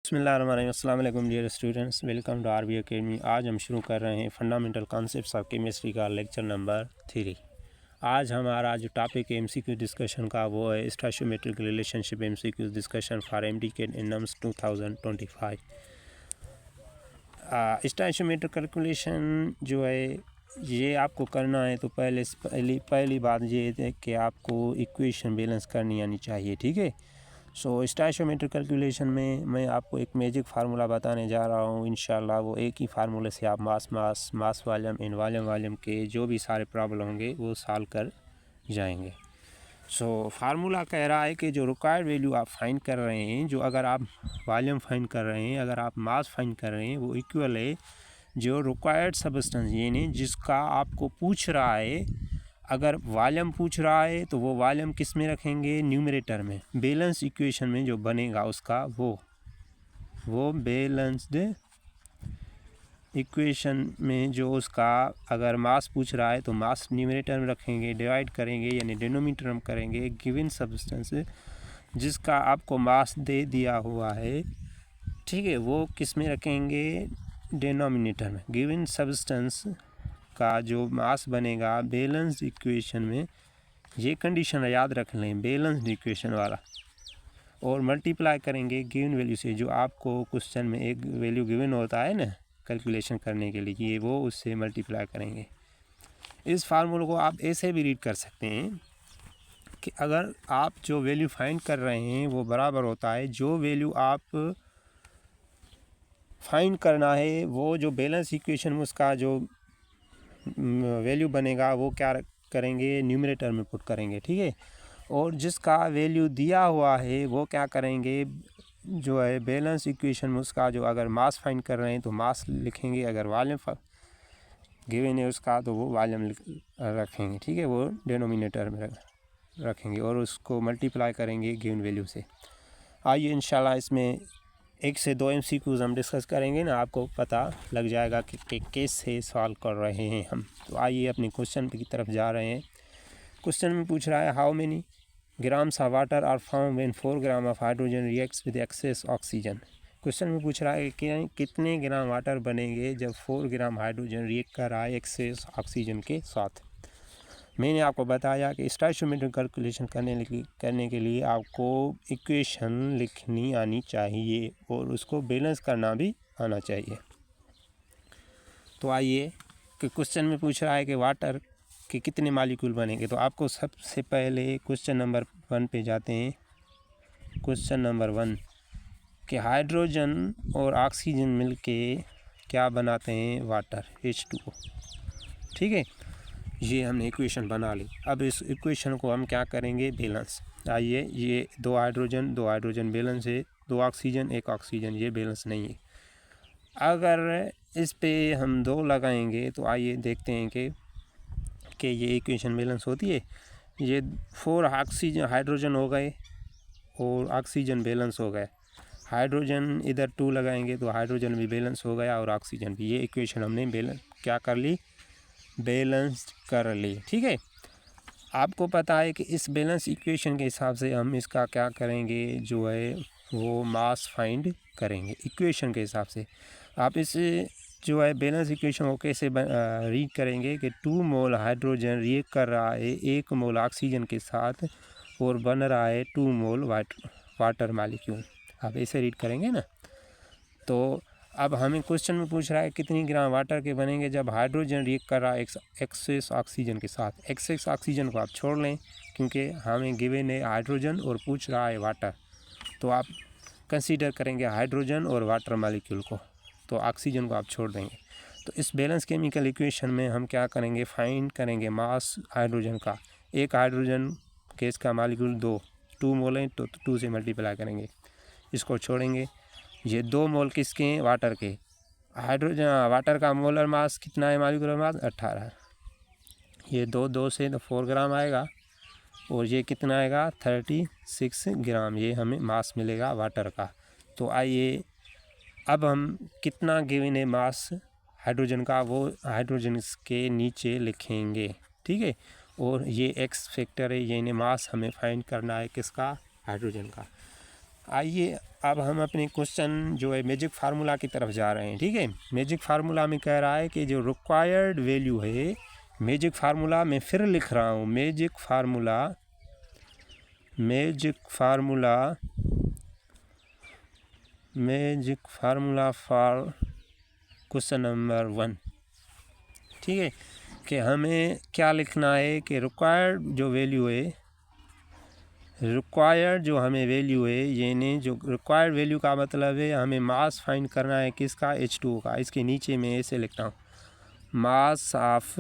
अस्सलाम वालेकुम dear students, welcome to RB academy. आज हम शुरू कर रहे हैं फंडामेंटल कॉन्सेप्ट्स ऑफ केमिस्ट्री का लेक्चर नंबर 3। आज हमारा जो टॉपिक है एमसीक्यू डिस्कशन का वो है stoichiometric relationship MCQ discussion for MDK in NUMS 2025। Stoichiometric calculation जो है ये आपको करना है तो पहली बात ये है कि आपको इक्वेशन बैलेंस करनी आनी चाहिए, ठीक है। सो स्टोइचियोमेट्रिक कैलकुलेशन में मैं आपको एक मैजिक फार्मूला बताने जा रहा हूँ। इंशाल्लाह वो एक ही फार्मूले से आप मास वॉल्यूम इन वॉल्यूम के जो भी सारे प्रॉब्लम होंगे वो सॉल्व कर जाएंगे। सो फार्मूला कह रहा है कि जो रिक्वायर्ड वैल्यू आप फाइंड कर रहे हैं, जो अगर आप वॉल्यूम फाइंड कर रहे हैं, अगर आप मास फाइंड कर रहे हैं, वो इक्वल है जो रिक्वायर्ड सब्सटेंस यानी जिसका आपको पूछ रहा है। अगर वॉल्यूम पूछ रहा है तो वो वॉल्यूम किस में रखेंगे? न्यूमरेटर में। बैलेंस इक्वेशन में जो बनेगा उसका वो बैलेंस्ड इक्वेशन में जो उसका अगर मास पूछ रहा है तो मास न्यूमरेटर में रखेंगे, डिवाइड करेंगे यानी डिनोमिनेटर में करेंगे गिवन सब्सटेंस जिसका आपको मास दे दिया हुआ है, ठीक है, वो किस में रखेंगे? डिनोमिनेटर में। गिवन सब्सटेंस का जो मास बनेगा बैलेंस्ड इक्वेशन में, ये कंडीशन याद रख लें बैलेंस्ड इक्वेशन वाला, और मल्टीप्लाई करेंगे गिवन वैल्यू से। जो आपको क्वेश्चन में एक वैल्यू गिवन होता है ना कैलकुलेशन करने के लिए, ये वो उससे मल्टीप्लाई करेंगे। इस फार्मूले को आप ऐसे भी रीड कर सकते हैं कि अगर आप जो वैल्यू फाइंड कर रहे हैं वो बराबर होता है जो वैल्यू आप फाइंड करना है, वो जो बैलेंस इक्वेशन में उसका जो वैल्यू बनेगा वो क्या करेंगे? न्यूमरेटर में पुट करेंगे, ठीक है। और जिसका वैल्यू दिया हुआ है वो क्या करेंगे? जो है बैलेंस इक्वेशन में उसका जो अगर मास फाइंड कर रहे हैं तो मास लिखेंगे, अगर वॉल्यूम गिवन है उसका तो वो वॉल्यूम रखेंगे, ठीक है, वो डिनोमिनेटर में रखेंगे और उसको मल्टीप्लाई करेंगे गिवन वैल्यू से। आइए इंशाल्लाह इसमें 1 से 2 MCQs हम डिस्कस करेंगे ना, आपको पता लग जाएगा कि कैसे सॉल्व कर रहे हैं हम। तो आइए अपने क्वेश्चन की तरफ जा रहे हैं। क्वेश्चन में पूछ रहा है how many grams of water are form when 4 gram of hydrogen reacts with excess oxygen. Question में पूछ रहा है कि कितने ग्राम वाटर बनेंगे जब 4 ग्राम हाइड्रोजन रिएक्ट कर रहा है एक्सेस ऑक्सीजन के साथ। मैंने आपको बताया कि स्टोइचियोमेट्रिक कैलकुलेशन करने के लिए आपको इक्वेशन लिखनी आनी चाहिए और उसको बैलेंस करना भी आना चाहिए। तो आइए कि क्वेश्चन में पूछ रहा है कि वाटर के कितने मॉलिक्यूल बनेंगे। तो आपको सबसे पहले क्वेश्चन नंबर 1 पे जाते हैं। क्वेश्चन नंबर 1 कि हाइड्रोजन और ऑक्सीजन मिलके क्या बनाते हैं? वाटर, H2O, ठीक है। ये हमने इक्वेशन बना ली। अब इस इक्वेशन को हम क्या करेंगे? बैलेंस। आइए, ये 2 हाइड्रोजन बैलेंस है, 2 ऑक्सीजन 1 ऑक्सीजन ये बैलेंस नहीं है। अगर इस पे हम 2 लगाएंगे तो आइए देखते हैं कि ये इक्वेशन बैलेंस होती है। ये 4 ऑक्सीजन हाइड्रोजन हो गए और ऑक्सीजन बैलेंस हो गए। हाइड्रोजन इधर 2 लगाएंगे तो हाइड्रोजन भी बैलेंस हो गया और ऑक्सीजन भी। ये इक्वेशन हमने बैलेंस क्या कर ली? बैलेंस्ड कर ली, ठीक है। आपको पता है कि इस बैलेंस इक्वेशन के हिसाब से हम इसका क्या करेंगे? जो है वो मास फाइंड करेंगे इक्वेशन के हिसाब से। आप इस जो है बैलेंस इक्वेशन को कैसे रीड करेंगे कि 2 मोल हाइड्रोजन रिएक्ट कर रहा है 1 मोल ऑक्सीजन के साथ और बन रहा है 2 मोल वाटर मॉलिक्यूल। आप ऐसे रीड करेंगे ना। तो अब हमें क्वेश्चन में पूछ रहा है कितनी ग्राम वाटर के बनेंगे जब हाइड्रोजन रिएक्ट कर रहा है एक्सेस ऑक्सीजन के साथ। एक्सेस ऑक्सीजन को आप छोड़ लें क्योंकि हमें गिवन है हाइड्रोजन और पूछ रहा है वाटर, तो आप कंसीडर करेंगे हाइड्रोजन और वाटर मॉलिक्यूल को, तो ऑक्सीजन को आप छोड़ देंगे। तो इस बैलेंस केमिकल इक्वेशन में हम क्या करेंगे? फाइंड करेंगे मास हाइड्रोजन का। एक हाइड्रोजन गैस का मॉलिक्यूल 2 मोल है तो 2 से मल्टीप्लाई करेंगे, इसको छोड़ेंगे। ये 2 मोल किसके हैं? वाटर के। हाइड्रोजन वाटर का मोलर मास कितना है? Molecular mass 18। ये 2 से तो 4 ग्राम आएगा और ये कितना आएगा? 36 ग्राम। ये हमें मास मिलेगा वाटर का। तो आइए अब हम कितना गिवन है मास हाइड्रोजन का वो हाइड्रोजन के नीचे लिखेंगे, ठीक है। और ये एक्स फैक्टर है, यानी मास हमें फाइंड करना है किसका? हाइड्रोजन का। आइए अब हम अपने क्वेश्चन जो है मैजिक फार्मूला की तरफ जा रहे हैं। ठीक है, मैजिक फार्मूला में कह रहा है कि जो रिक्वायर्ड वैल्यू है, मैजिक फार्मूला मैं फिर लिख रहा हूँ, magic formula for question number 1। ठीक है, कि हमें क्या लिखना है कि रिक्वायर्ड जो वैल्यू है, रिक्वायर्ड जो हमें वैल्यू है, यानी जो रिक्वायर्ड वैल्यू का मतलब है हमें मास फाइंड करना है किसका, H2O का। इसके नीचे मैं ऐसे लिखता हूँ, मास ऑफ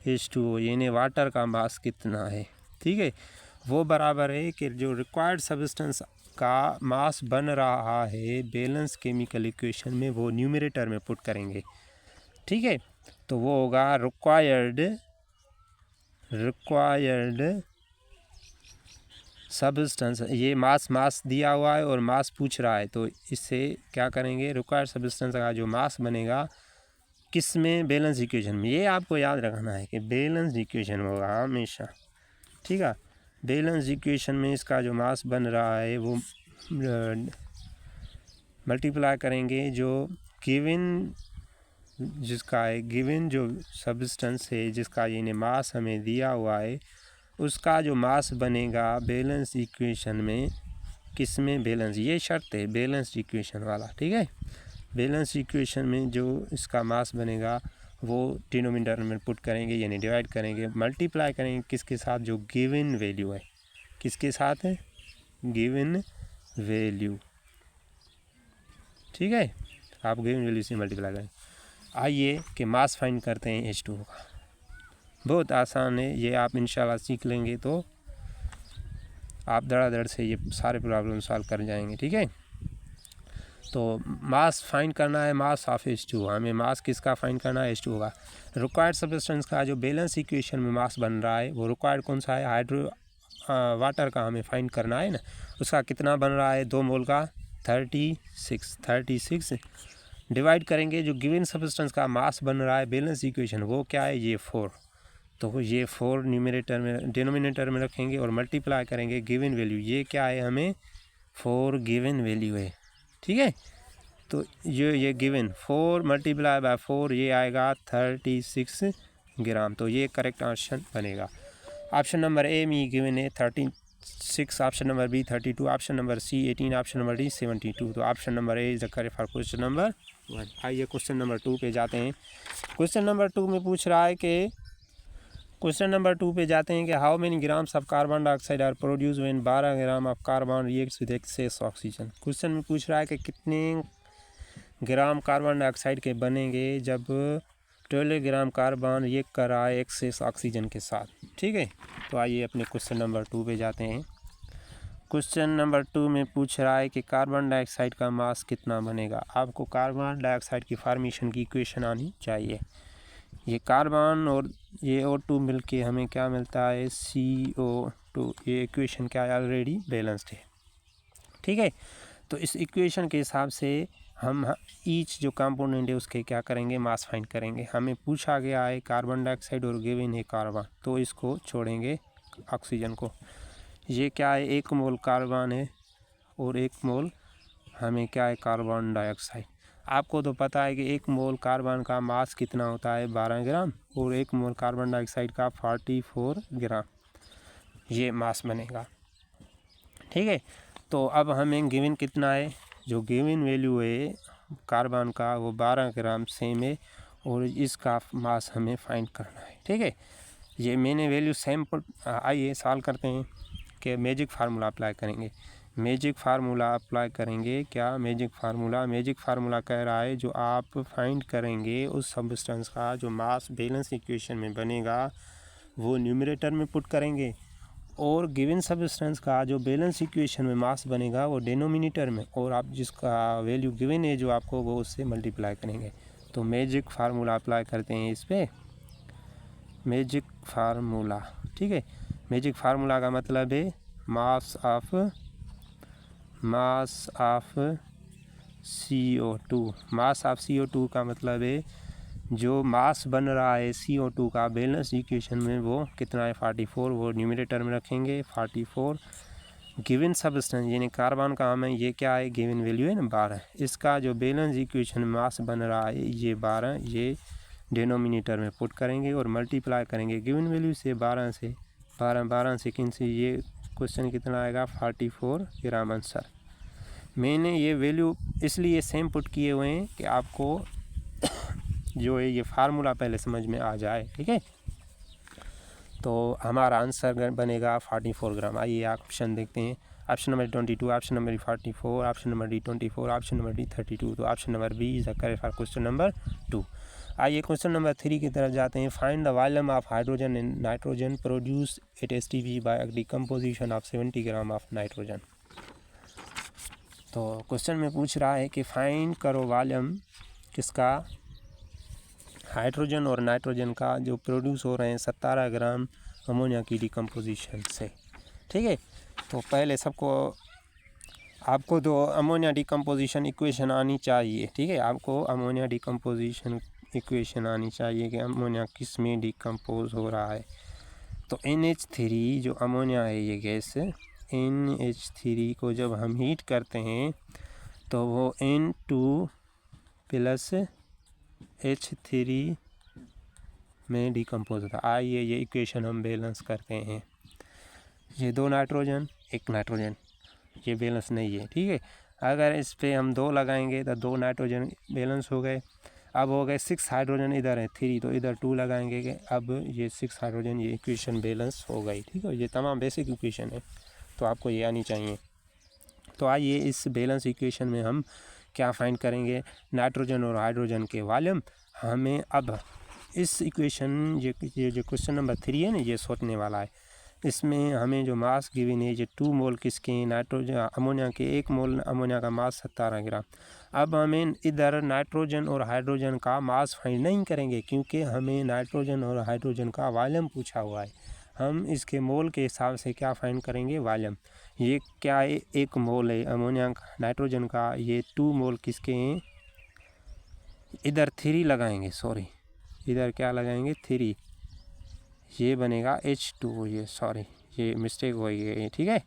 H2O यानी वाटर का मास कितना है। ठीक है, वो बराबर है कि जो रिक्वायर्ड सब्सटेंस का मास बन रहा है बैलेंस केमिकल इक्वेशन में, वो न्यूमरेटर में पुट करेंगे। ठीक है, तो वो होगा रिक्वायर्ड सब्सटेंस, ये मास दिया हुआ है और मास पूछ रहा है, तो इससे क्या करेंगे, रिक्वायर्ड सब्सटेंस का जो मास बनेगा किस में, बैलेंस इक्वेशन में। ये आपको याद रखना है कि बैलेंस इक्वेशन होगा हमेशा। ठीक है, बैलेंस इक्वेशन में इसका जो मास बन रहा है वो मल्टीप्लाई करेंगे जो गिवन जिसका है, गिवन जो सब्सटेंस है जिसका यानी मास हमें दिया हुआ है, उसका जो मास बनेगा बैलेंस इक्वेशन में, किस में, बैलेंस, ये शर्त है बैलेंस इक्वेशन वाला। ठीक है, बैलेंस इक्वेशन में जो इसका मास बनेगा वो डिनोमिनेटर में पुट करेंगे, यानी डिवाइड करेंगे, मल्टीप्लाई करेंगे किसके साथ, जो गिवन वैल्यू है, किसके साथ है, गिवन वैल्यू। ठीक है, आप गिवन वैल्यू से मल्टीप्लाई करें। आइए कि मास फाइंड करते हैं H2O का। बहुत आसान है, ये आप इंशाल्लाह सीख लेंगे तो आप धड़ाधड़ से ये सारे प्रॉब्लम सॉल्व कर जाएंगे। ठीक है, तो मास फाइंड करना है, मास ऑफ H2O। हमें मास किसका फाइंड करना है, H2O का। रिक्वायर्ड सब्सटेंस का जो बैलेंस इक्वेशन में मास बन रहा है, वो रिक्वायर्ड कौन सा है, वाटर का हमें फाइंड करना है ना। उसका कितना बन रहा है, 2 मोल का 36 डिवाइड करेंगे जो गिवन सब्सटेंस का मास बन रहा है बैलेंस इक्वेशन, वो क्या है, ये 4। तो ये 4 न्यूमरेटर में, डिनोमिनेटर में रखेंगे और मल्टीप्लाई करेंगे गिवन वैल्यू, ये क्या है, हमें 4 गिवन वैल्यू है। ठीक है, तो ये गिवन 4 मल्टीप्लाई बाय 4 ये आएगा 36 ग्राम। तो ये करेक्ट ऑप्शन बनेगा। ऑप्शन नंबर ए में गिवन है 36, option number B 32, option number C 18, option number D 72। तो option number A is the correct for question number 1। आइए क्वेश्चन नंबर 2 पे जाते हैं। क्वेश्चन नंबर 2 में पूछ रहा है कि, क्वेश्चन नंबर 2 पे जाते हैं कि how many grams of carbon dioxide are produce when 12 gram of carbon reacts with excess oxygen. Question में पूछ रहा है कि कितने ग्राम कार्बन डाइऑक्साइड के बनेंगे जब 12 ग्राम कार्बन रिएक्ट कर रहा है एक्सेस ऑक्सीजन के साथ। ठीक है, तो आइए अपने क्वेश्चन नंबर 2 पे जाते हैं। क्वेश्चन नंबर 2 में पूछ रहा है कि कार्बन डाइऑक्साइड का मास कितना बनेगा। आपको कार्बन डाइऑक्साइड की फॉर्मेशन की इक्वेशन आनी चाहिए। ये कार्बन और ये O2 मिलके हमें क्या मिलता है, CO2। ये इक्वेशन क्या है, ऑलरेडी बैलेंस्ड है। ठीक है, तो इस इक्वेशन के हिसाब से हम ईच जो कंपोनेंट है उसके क्या करेंगे, मास फाइंड करेंगे। हमें पूछा गया है कार्बन डाइऑक्साइड और गिवन है कार्बन, तो इसको छोड़ेंगे ऑक्सीजन को। ये क्या है, 1 मोल कार्बन है और 1 मोल हमें क्या है, कार्बन डाइऑक्साइड। आपको तो पता है कि 1 मोल कार्बन का मास कितना होता है, 12 ग्राम, और 1 मोल कार्बन डाइऑक्साइड का 44 ग्राम ये मास बनेगा। ठीक है, तो अब हमें गिवन कितना है, जो गिवन वैल्यू है कार्बन का वो 12 ग्राम सेम है और इसका मास हमें फाइंड करना है। ठीक है, ये मैंने वैल्यू सेम पर, आइए सॉल्व करते हैं कि मैजिक फार्मूला अप्लाई करेंगे। मैजिक फार्मूला अप्लाई करेंगे, क्या मैजिक फार्मूला कह रहा है जो आप फाइंड करेंगे उस सब्सटेंस का जो मास बैलेंस इक्वेशन में बनेगा वो न्यूमरेटर में पुट करेंगे, और गिवन सब्सटेंस का जो बैलेंस इक्वेशन में मास बनेगा वो डिनोमिनेटर में, और आप जिसका वैल्यू गिवन है जो आपको, वो उससे मल्टीप्लाई करेंगे। तो मैजिक फार्मूला अप्लाई करते हैं इस पर, मैजिक फार्मूला। ठीक है, मैजिक फार्मूला का मतलब है mass of CO2। Mass of CO2 का मतलब है जो मास बन रहा है CO2 का बैलेंस इक्वेशन में वो कितना है, 44। वो न्यूमरेटर में रखेंगे 44 गिवन सब्सटेंस यानी कार्बन का हमें ये क्या है, गिवन वैल्यू है ना 12, इसका जो बैलेंस इक्वेशन मास बन रहा है ये 12, ये डिनोमिनेटर में पुट करेंगे और मल्टीप्लाई करेंगे गिवन वैल्यू से 12 से 12 सेकेंड से, ये क्वेश्चन कितना आएगा 44 ग्राम आंसर। मैंने ये वैल्यू इसलिए सेम पुट किए हुए हैं कि आपको जो है ये फार्मूला पहले समझ में आ जाए, ठीक है। तो हमारा आंसर बनेगा 44 ग्राम। आइए ऑप्शन देखते हैं, option number 22, option number 44, option number D 24, option number D 32, तो option number B is the correct for question number 2। आइए क्वेश्चन नंबर 3 की तरफ जाते हैं। Find the volume of hydrogen and nitrogen produce at STP by decomposition of 70 gram of nitrogen. तो question में पूछ रहा है कि फाइंड करो वॉल्यूम किसका, हाइड्रोजन और नाइट्रोजन का, जो प्रोड्यूस हो रहे हैं 17 ग्राम अमोनिया की डिकम्पोजिशन से, ठीक है। तो पहले आपको तो अमोनिया डिकम्पोजिशन इक्वेशन आनी चाहिए, ठीक है। आपको अमोनिया डिकम्पोजिशन इक्वेशन आनी चाहिए कि अमोनिया किस में डिकम्पोज हो रहा है। तो NH3 जो अमोनिया है ये गैस, NH3 को जब हम हीट करते हैं तो वो N2 + H3 में डिकम्पोज होता है। आइए ये इक्वेशन हम बैलेंस करते हैं। ये 2 नाइट्रोजन 1 नाइट्रोजन, ये बैलेंस नहीं है, ठीक है। अगर इस पे हम 2 लगाएंगे तो 2 नाइट्रोजन बैलेंस हो गए। अब हो गए 6 हाइड्रोजन, इधर है 3, तो इधर 2 लगाएंगे कि अब ये 6 हाइड्रोजन, ये इक्वेशन बैलेंस हो गई, ठीक है। ये तमाम बेसिक इक्वेशन है, तो आपको ये आनी चाहिए। तो आइए इस बैलेंस इक्वेशन में हम क्या फाइंड करेंगे, नाइट्रोजन और हाइड्रोजन के वॉल्यूम। हमें अब इस इक्वेशन ये जो क्वेश्चन नंबर 3 है ना, ये सोचने वाला है। इसमें हमें जो मास गिवन है, ये 2 मोल किसके, नाइट्रोजन अमोनिया के, 1 मोल अमोनिया का मास 17 ग्राम। अब हमें इधर नाइट्रोजन और हाइड्रोजन का मास फाइंड नहीं करेंगे, क्योंकि हमें नाइट्रोजन और हाइड्रोजन का वॉल्यूम पूछा हुआ है। हम इसके मोल के हिसाब से क्या फाइंड करेंगे, वॉल्यूम। ये क्या है, 1 मोल है अमोनिया का, नाइट्रोजन का, ये 2 मोल किसके हैं, इधर 3 लगाएंगे, सॉरी इधर क्या लगाएंगे 3, ये बनेगा H2, ये मिस्टेक हो गई, ठीक है।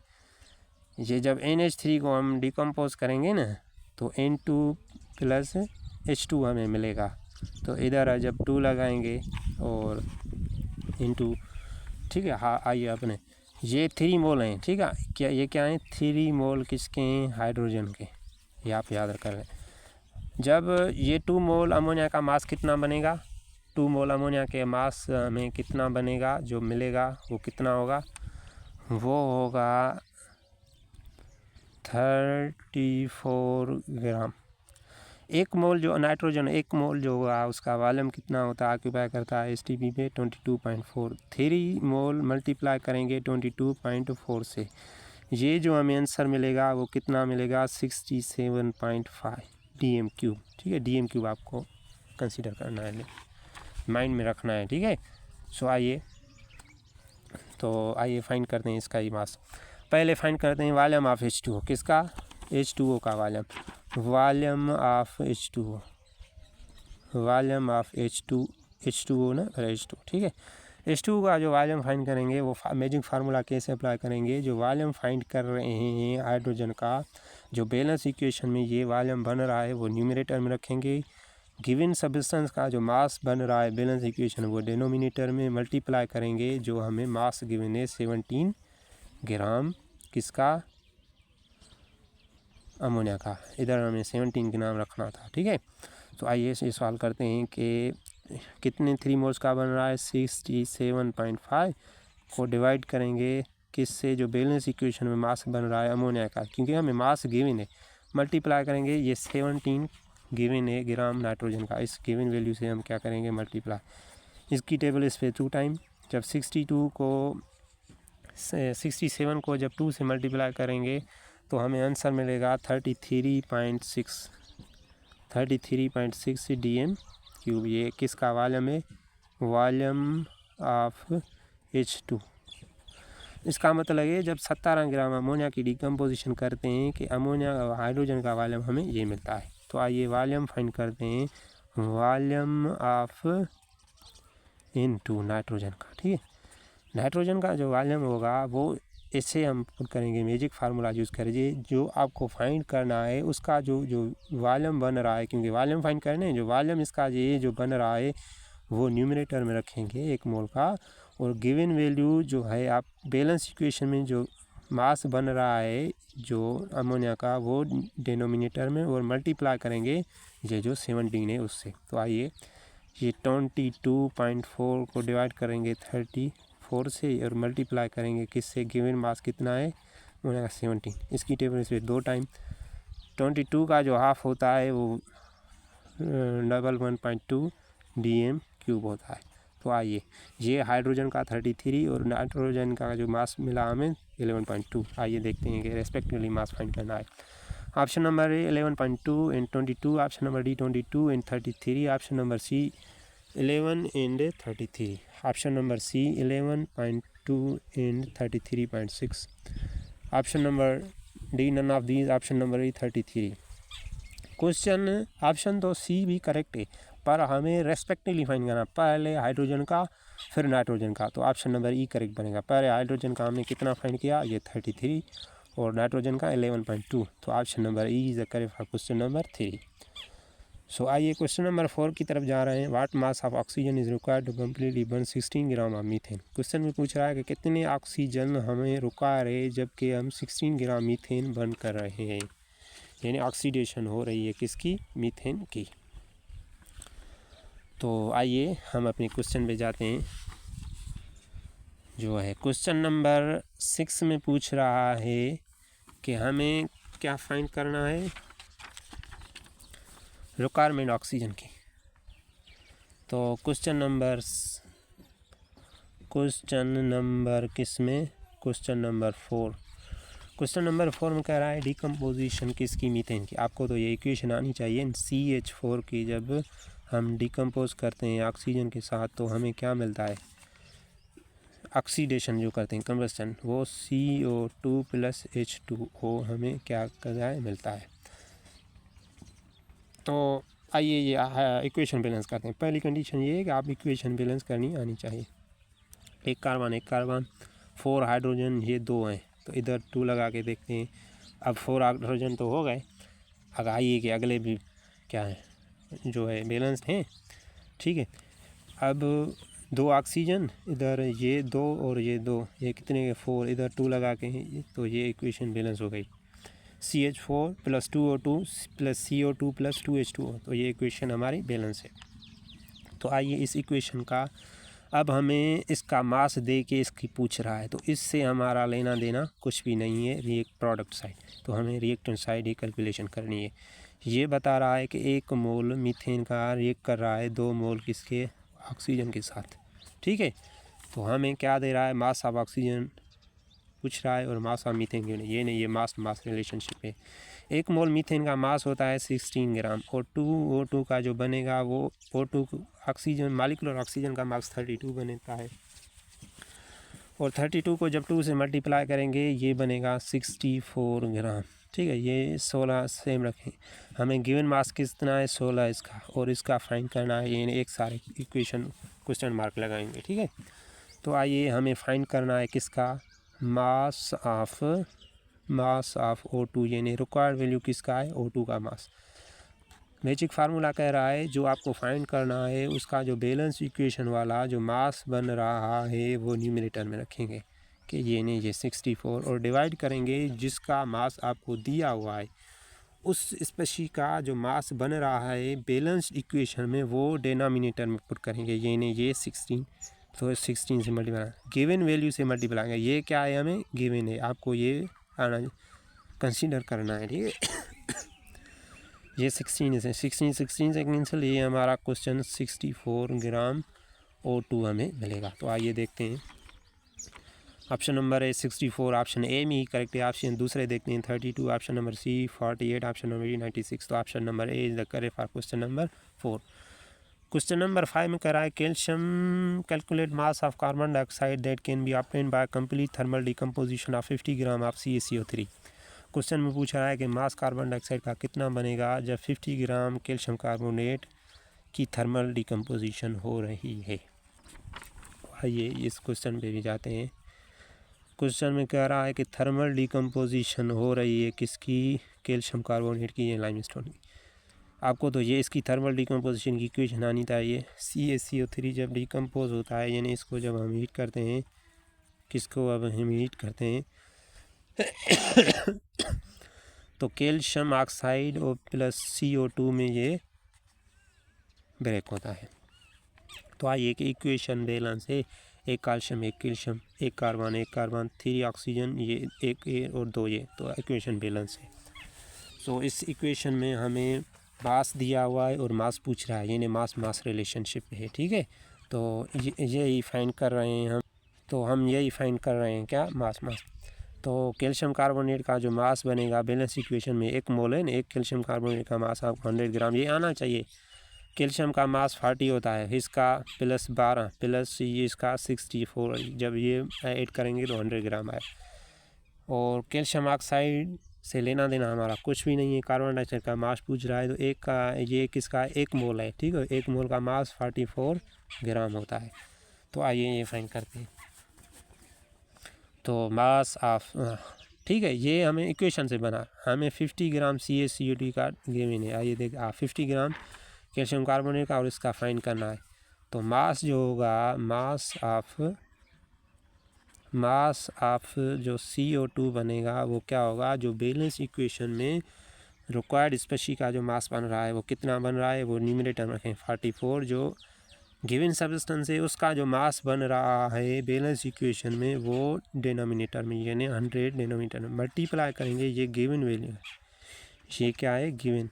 ये जब NH3 को हम डिकम्पोज करेंगे ना तो N2 + H2 हमें मिलेगा। तो इधर जब 2 लगाएंगे और N2, ठीक है। हाँ आइए अपने ये 3 मोल हैं, ठीक है। ये क्या है, 3 मोल किसके हैं, हाइड्रोजन के, ये आप याद कर लें। जब ये 2 मोल अमोनिया का मास कितना बनेगा, 2 मोल अमोनिया के मास में कितना बनेगा, जो मिलेगा वो कितना होगा, वो होगा 34 ग्राम। 1 मोल जो नाइट्रोजन, 1 मोल जो होगा उसका वॉल्यूम कितना होता है, ऑक्यूपाई करता है एसटीपी पे 22.4। 3 मोल मल्टीप्लाई करेंगे 22.4 से, ये जो हमें आंसर मिलेगा वो कितना मिलेगा, 67.5 DM³, ठीक है। DM³ आपको कंसीडर करना है, माइंड में रखना है, ठीक है। सो आइए फाइंड करते हैं इसका ही मास। पहले फाइंड करते हैं वॉल्यूम ऑफ H2O, किसका, H2O का volume of H2O, volume of H2O ना, H2, ठीक है। H2O का जो वॉल्यूम फाइंड करेंगे वो मैजिक फार्मूला कैसे अप्लाई करेंगे, जो वॉल्यूम फाइंड कर रहे हैं हाइड्रोजन का, जो बैलेंस इक्वेशन में ये वॉल्यूम बन रहा है वो न्यूमरेटर में रखेंगे। गिवन सब्सटेंस का जो मास बन रहा है बैलेंस इक्वेशन, वो डिनोमिनेटर में मल्टीप्लाई करेंगे। जो हमें मास गिवन है 17 ग्राम किसका, अमोनिया का, इधर हमें 17 ग्राम रखना था, ठीक है। तो आइए इसे सवाल करते हैं कि कितने 3 मोल्स का बन रहा है, 67.5 को डिवाइड करेंगे किससे, जो बैलेंस इक्वेशन में मास बन रहा है अमोनिया का, क्योंकि हमें मास गिवन है, मल्टीप्लाई करेंगे ये 17 गिवन है ग्राम नाइट्रोजन का, इस गिवन वैल्यू से हम क्या करेंगे, मल्टीप्लाई। इसकी टेबल इस पे 2 टाइम, जब 67 को जब 2 से मल्टीप्लाई करेंगे तो हमें आंसर मिलेगा 33.6 DM³। ये किसका वॉल्यूम है, वॉल्यूम ऑफ H2। इसका मतलब है जब 17 ग्राम अमोनिया की डिकम्पोजिशन करते हैं कि अमोनिया हाइड्रोजन का वॉल्यूम हमें ये मिलता है। तो आइए वॉल्यूम फाइंड करते हैं, वॉल्यूम ऑफ N2 नाइट्रोजन का, ठीक है। नाइट्रोजन का जो वॉल्यूम होगा वो इसे हम पुट करेंगे, मैजिक फार्मूला यूज़ करेंगे। जो आपको फाइंड करना है उसका जो वॉल्यूम बन रहा है, क्योंकि वॉल्यूम फाइंड करने जो वॉल्यूम इसका ये जो बन रहा है वो न्यूमरेटर में रखेंगे 1 मोल का, और गिवन वैल्यू जो है आप बैलेंस इक्वेशन में जो मास बन रहा है जो अमोनिया का वो डिनोमिनेटर में, और मल्टीप्लाई करेंगे ये जो 17 है उससे। तो आइए ये 22.4 को डिवाइड करेंगे 34 से और मल्टीप्लाई करेंगे किससे, गिवन मास कितना है अमोनिया का 17, इसकी टेबल से 2 टाइम 22 का जो हाफ होता है वो 1.2 dm³ होता है। तो आइए ये हाइड्रोजन का 33 और नाइट्रोजन का जो मास मिला हमें 11.2। आइए देखते हैं कि रेस्पेक्टिवली मास फाइंड करना है। Option number A 11.2 and 22, option number D 22 and 33, option number C 11 and 33, option number C 11.2 and 33.6, option number D none of these, option number E 33। Question option तो सी भी करेक्ट है, पर हमें respectively find करना, पहले hydrogen का फिर nitrogen का। तो ऑप्शन नंबर ई करेक्ट बनेगा। पहले हाइड्रोजन का हमने कितना फाइंड किया, ये 33, और नाइट्रोजन का 11.2। तो option number E is the correct for question number 3। So आइए क्वेश्चन नंबर 4 की तरफ जा रहे हैं। What mass of oxygen is required to completely burn 16 gram of methane. Question में पूछ रहा है कि कितने ऑक्सीजन हमें रिक्वायर है जबकि हम 16 ग्राम मीथेन बर्न कर रहे हैं, यानी ऑक्सीडेशन हो रही है किसकी, मीथेन की। तो आइए हम अपने क्वेश्चन पे जाते हैं। जो है क्वेश्चन नंबर 6 में पूछ रहा है कि हमें क्या फाइंड करना है, रिक्वायरमेंट ऑक्सीजन की। तो क्वेश्चन नंबर किस में, क्वेश्चन नंबर 4। क्वेश्चन नंबर 4 में कह रहा है डिकम्पोजिशन किसकी, मीथेन की। आपको तो ये इक्वेशन आनी चाहिए, CH4 की जब हम डिकम्पोज करते हैं ऑक्सीजन के साथ तो हमें क्या मिलता है, ऑक्सीडेशन जो करते हैं कंबस्टन, वो CO2 + H2O हमें क्या करना है, मिलता है। तो आइए ये इक्वेशन बैलेंस करते हैं। पहली कंडीशन ये है कि आप इक्वेशन बैलेंस करनी आनी चाहिए। एक कार्बन 4 हाइड्रोजन, ये 2 हैं, तो इधर 2 लगा के देखते हैं। अब 4 हाइड्रोजन तो हो गए, अब आइए कि अगले भी क्या है जो है बैलेंस हैं, ठीक है। अब 2 ऑक्सीजन इधर, ये 2 और ये 2, ये कितने के 4, इधर 2 लगा के, तो ये इक्वेशन बैलेंस हो गई। CH4 + 2O2 + CO2 + 2H2O, तो ये इक्वेशन हमारी बैलेंस है। तो आइए इस इक्वेशन का अब हमें इसका मास दे के इसकी पूछ रहा है, तो इससे हमारा लेना देना कुछ भी नहीं है, प्रोडक्ट साइड। तो हमें रिएक्टेंट साइड ही कैलकुलेशन करनी है। ये बता रहा है कि 1 मोल मीथेन का रिएक्ट कर रहा है 2 मोल किसके, ऑक्सीजन के साथ, ठीक है। तो हमें क्या दे रहा है, मास ऑफ ऑक्सीजन पूछ रहा है और मास ऑफ मीथेन क्यों नहीं, ये नहीं, ये मास रिलेशनशिप है। 1 मोल मीथेन का मास होता है 16 ग्राम, और O2 का जो बनेगा वो O2 ऑक्सीजन, मालिकुलर ऑक्सीजन का मास 32 बनता है, और 32 को जब 2 से मल्टीप्लाई करेंगे ये बनेगा 64 ग्राम, ठीक है। ये 16 सेम रखें, हमें गिवन मास कितना है 16 इसका, और इसका फाइंड करना है, ये एक सारे इक्वेशन क्वेश्चन मार्क लगाएंगे, ठीक है। तो आइए हमें फाइंड करना है किसका, मास ऑफ O2, यानी रिक्वायर्ड वैल्यू किसका है, O2 का मास। मैजिक फार्मूला कह रहा है जो आपको फाइंड करना है उसका जो बैलेंस इक्वेशन वाला जो मास बन रहा है वो न्यूमरेटर में रखेंगे कि ये नहीं, ये 64, और डिवाइड करेंगे जिसका मास आपको दिया हुआ है उस स्पेशी का जो मास बन रहा है बैलेंस इक्वेशन में वो डिनोमिनेटर में पुट करेंगे, ये नहीं, ये 16, तो 16 से मल्टीप्लाई, गिवन वैल्यू से मल्टीप्लाई करेंगे। ये क्या है, हमें गिवन है, आपको ये आना कंसीडर करना है, ठीक है। ये 16 से 16 से कैंसिल, ये हमारा क्वेश्चन 64 ग्राम O2 हमें मिलेगा। तो आइए देखते हैं। ऑप्शन नंबर है 64, ऑप्शन ए में ही करेक्ट है। ऑप्शन दूसरे देखते हैं 32, option number C 48, option number E 96। तो option number A is the correct for question number 4। Question number 5 में कह रहा है calcium calculate mass of carbon dioxide that can be obtained by complete thermal decomposition of 50 gram of CaCO3। Question में पूछ रहा है कि मास कार्बन डाइऑक्साइड का कितना बनेगा जब 50 ग्राम कैल्शियम कार्बोनेट की थर्मल डिकम्पोजिशन हो रही है। आइए इस क्वेश्चन पे भी जाते हैं। क्वेश्चन में कह रहा है कि थर्मल डिकम्पोजिशन हो रही है किसकी, कैल्शियम कार्बोनेट की या लाइमस्टोन की। आपको तो ये इसकी थर्मल डिकम्पोजिशन की इक्वेशन आनी चाहिए। CaCO3 जब डिकम्पोज होता है, यानी इसको जब हम हीट करते हैं, किसको अब हम हीट करते हैं तो कैल्शियम ऑक्साइड और प्लस CO2 में ये ब्रेक होता है। तो आइए कि इक्वेशन बैलेंस है, एक कैल्शियम एक कैल्शियम, एक कार्बन 3 ऑक्सीजन, ये एक ए और 2 ये, तो इक्वेशन बैलेंस है। तो इस इक्वेशन में हमें मास दिया हुआ है और मास पूछ रहा है, यानी मास रिलेशनशिप है, ठीक है। तो यही फाइंड कर रहे हैं हम, तो हम यही फाइंड कर रहे हैं क्या, मास। तो कैल्शियम कार्बोनेट का जो मास बनेगा बैलेंस इक्वेशन में 1 मोल है ना, एक कैल्शियम कार्बोनेट का मास आपको 100 ग्राम ये आना चाहिए। कैल्शियम का मास 40 होता है, इसका प्लस 12 प्लस ये इसका 64, जब ये ऐड करेंगे तो 100 ग्राम आए। और कैल्शियम ऑक्साइड से लेना देना हमारा कुछ भी नहीं है, कार्बन डाइऑक्साइड का मास पूछ रहा है, तो एक का ये किसका 1 मोल है, ठीक है। 1 मोल का मास 44 ग्राम होता है। तो आइए ये फाइंड करते हैं। तो मास ऑफ, ठीक है, ये हमें इक्वेशन से बना, हमें 50 ग्राम CaCO2 का गिवन है। आइए देख 50 ग्राम कैल्शियम कार्बोनेट का और इसका फाइंड करना है। तो मास जो होगा, मास ऑफ जो CO2 बनेगा वो क्या होगा, जो बैलेंस इक्वेशन में रिक्वायर्ड स्पेसी का जो मास बन रहा है वो कितना बन रहा है, वो न्यूमरेटर में रखें 44, जो गिवन सब्सटेंस है उसका जो मास बन रहा है बैलेंस इक्वेशन में वो डिनोमिनेटर में, यानी 100 डिनोमिनेटर में मल्टीप्लाई करेंगे। ये गिवन वैल्यू है, ये क्या है गिवन,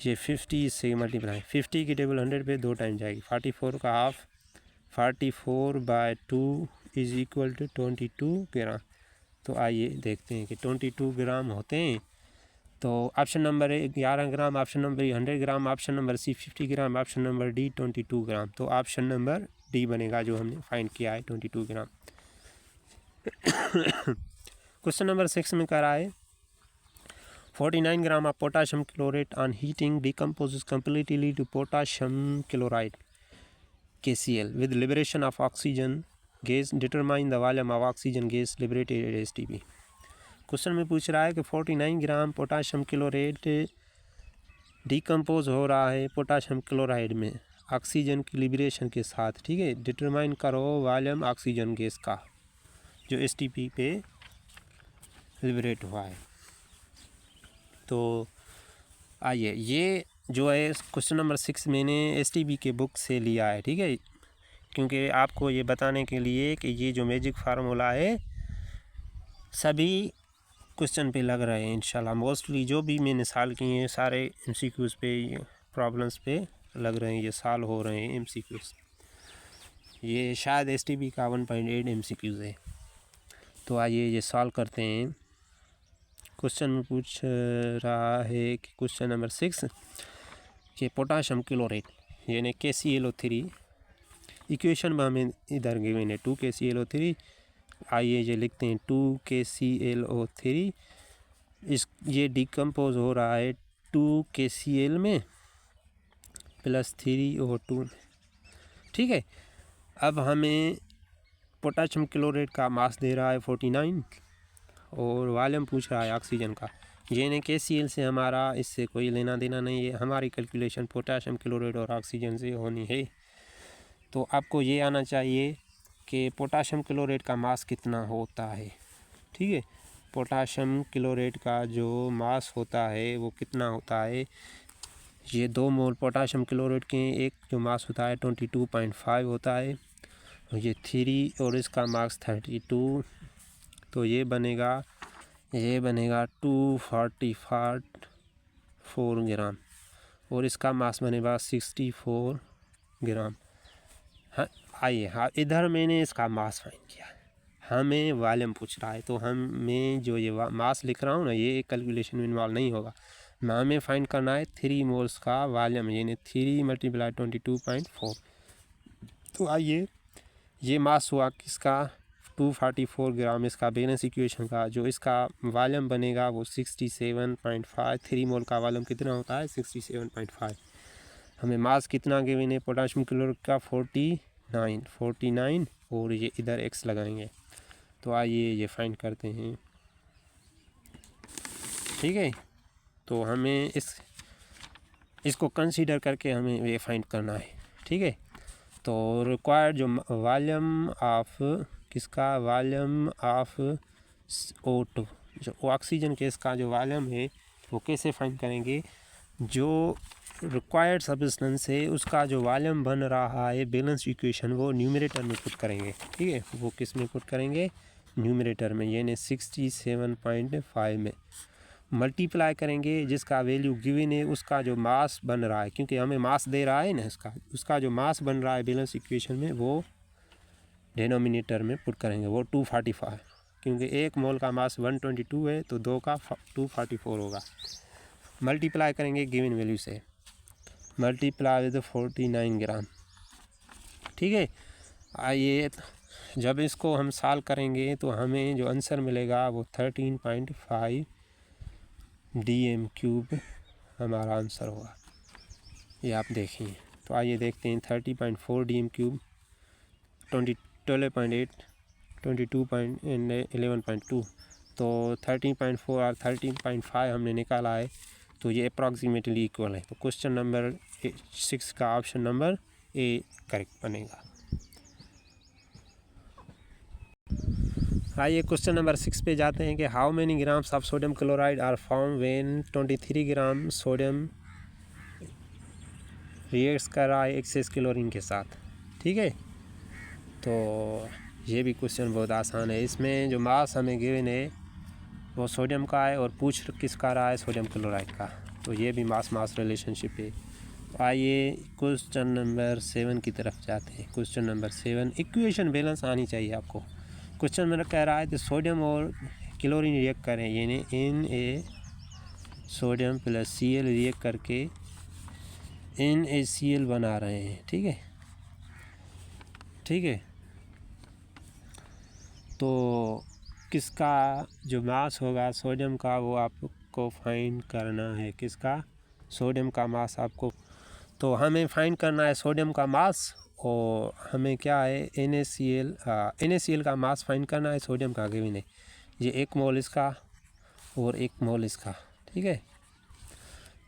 ये 50 से मल्टीप्लाई, 50 की टेबल 100 पे 2 टाइम जाएगी, 44 का half 44/2 is equal to 22 gram. तो आइए देखते हैं कि 22 ग्राम होते हैं। तो option number A 11 gram, option number B 100 gram, option number C 50 gram, option number D 22 gram. तो ऑप्शन नंबर डी बनेगा जो हमने फाइंड किया है, 22 ग्राम। क्वेश्चन नंबर 6 में कह रहा है 49 gram of potassium chlorate on heating decomposes completely to potassium chloride KCl with liberation of oxygen gas, determine the volume of oxygen gas liberated at STP। Question में पूछ रहा है कि 49 ग्राम पोटाशियम क्लोरेट डिकम्पोज हो रहा है पोटाशियम क्लोराइड में oxygen की लिबरेशन के साथ, ठीक है। डिटरमाइन करो वॉल्यूम ऑक्सीजन गैस का जो STP पे लिबरेट हुआ है। तो आइए, ये जो है क्वेश्चन नंबर 6 मैंने STP के बुक से लिया है, ठीक है, क्योंकि आपको ये बताने के लिए कि ये जो मैजिक फार्मूला है सभी क्वेश्चन पे लग रहे हैं इंशाल्लाह। मोस्टली जो भी मैंने साल किए हैं सारे MCQs पे, प्रॉब्लम्स पे लग रहे हैं, ये साल हो रहे हैं MCQs। ये शायद STP का 1.8 MCQs है। तो आइए ये सॉल्व करते हैं। क्वेश्चन में पूछ रहा है कि क्वेश्चन नंबर 6 कि पोटाशियम क्लोरेट यानी KClO3 इक्वेशन में हमें इधर गिवन है 2KClO3। आइए ये लिखते हैं 2KClO3, ये डिकम्पोज हो रहा है 2KCl में प्लस 3O2 में, ठीक है। अब हमें पोटाशियम क्लोरेट का मास दे रहा है 49 और वॉल्यूम पूछ रहा है ऑक्सीजन का। यानी KCl से हमारा इससे कोई लेना देना नहीं है, हमारी कैलकुलेशन पोटाशियम क्लोराइड और ऑक्सीजन से होनी है। तो आपको ये आना चाहिए कि पोटाशियम क्लोराइड का मास कितना होता है, ठीक है। पोटाशियम क्लोराइड का जो मास होता है वो कितना होता है, ये 2 मोल पोटाशियम क्लोराइड के एक जो मास होता है 22.5 होता है, ये 3 और इसका मास 32, तो ये बनेगा 244 ग्राम और इसका मास बनेगा 64 ग्राम। हाँ आइए, हाँ इधर मैंने इसका मास फाइंड किया, हमें वॉल्यूम पूछ रहा है, तो हमें जो ये मास लिख रहा हूँ ना, ये कैलकुलेशन में इन्वॉल्व नहीं होगा। हमें फाइंड करना है 3 मोल्स का वॉल्यूम, यानी 3 × 22.4। तो आइए, ये मास हुआ किसका 244 ग्राम, इसका बैलेंस इक्वेशन का जो इसका वॉल्यूम बनेगा वो 67.5। 3 मोल का वॉल्यूम कितना होता है 67.5। हमें मास कितना गिवन है पोटाशियम क्लोराइड का 49 और ये इधर x लगाएंगे तो आइए ये फाइंड करते हैं। ठीक है, तो हमें इसको कंसीडर करके हमें ये फाइंड करना है। ठीक है, तो रिक्वायर्ड जो वॉल्यूम ऑफ किसका, वॉल्यूम ऑफ O2, जो ऑक्सीजन गैस का जो वॉल्यूम है वो कैसे फाइंड करेंगे, जो रिक्वायर्ड सब्सटेंस है उसका जो वॉल्यूम बन रहा है बैलेंस इक्वेशन वो न्यूमरेटर में पुट करेंगे। ठीक है, वो किस में पुट करेंगे, न्यूमरेटर में, यानी 67.5 में मल्टीप्लाई करेंगे जिसका वैल्यू गिवन है उसका जो मास बन रहा है, क्योंकि हमें मास दे रहा है ना, उसका जो मास बन रहा है बैलेंस इक्वेशन में वो डिनोमिनेटर में पुट करेंगे, वो 245, क्योंकि एक मोल का मास 122 है तो 2 का 244 होगा। मल्टीप्लाई करेंगे गिवन वैल्यू से, मल्टीप्लाई विद 49 ग्राम। ठीक है, आइए जब इसको हम सॉल्व करेंगे तो हमें जो आंसर मिलेगा वो 13.5 DM³ हमारा आंसर होगा, ये आप देखिए। तो आइए देखते हैं 30.4 DM³, 12.8, 22.11.2, तो 13.4 और 13.5 हमने निकाला है, तो ये अप्रॉक्सीमेटली इक्वल है। तो क्वेश्चन नंबर 6 का ऑप्शन नंबर ए करेक्ट बनेगा। आइए क्वेश्चन नंबर 6 पे जाते हैं कि how many grams of sodium chloride are form when 23 gram sodium reacts कर रहा है एक्सेस क्लोरीन के साथ। ठीक है, तो ये भी क्वेश्चन बहुत आसान है। इसमें जो मास हमें गिवन है वो सोडियम का है और पूछ किसका रहा है, सोडियम क्लोराइड का, तो ये भी मास मास रिलेशनशिप है। तो आइए क्वेश्चन नंबर 7 की तरफ जाते हैं। क्वेश्चन नंबर 7, इक्वेशन बैलेंस आनी चाहिए आपको। क्वेश्चन में कह रहा है कि सोडियम और क्लोरीन रिएक्ट करें, यानी Na sodium plus Cl react करके NaCl बना रहे हैं। ठीक है, ठीक है, तो किसका जो मास होगा सोडियम का वो आपको फाइंड करना है, किसका, सोडियम का मास आपको, तो हमें फाइंड करना है सोडियम का मास, और हमें क्या है NaCl का मास फाइंड करना है, सोडियम का गिवन है, ये 1 मोल इसका और 1 मोल इसका। ठीक है,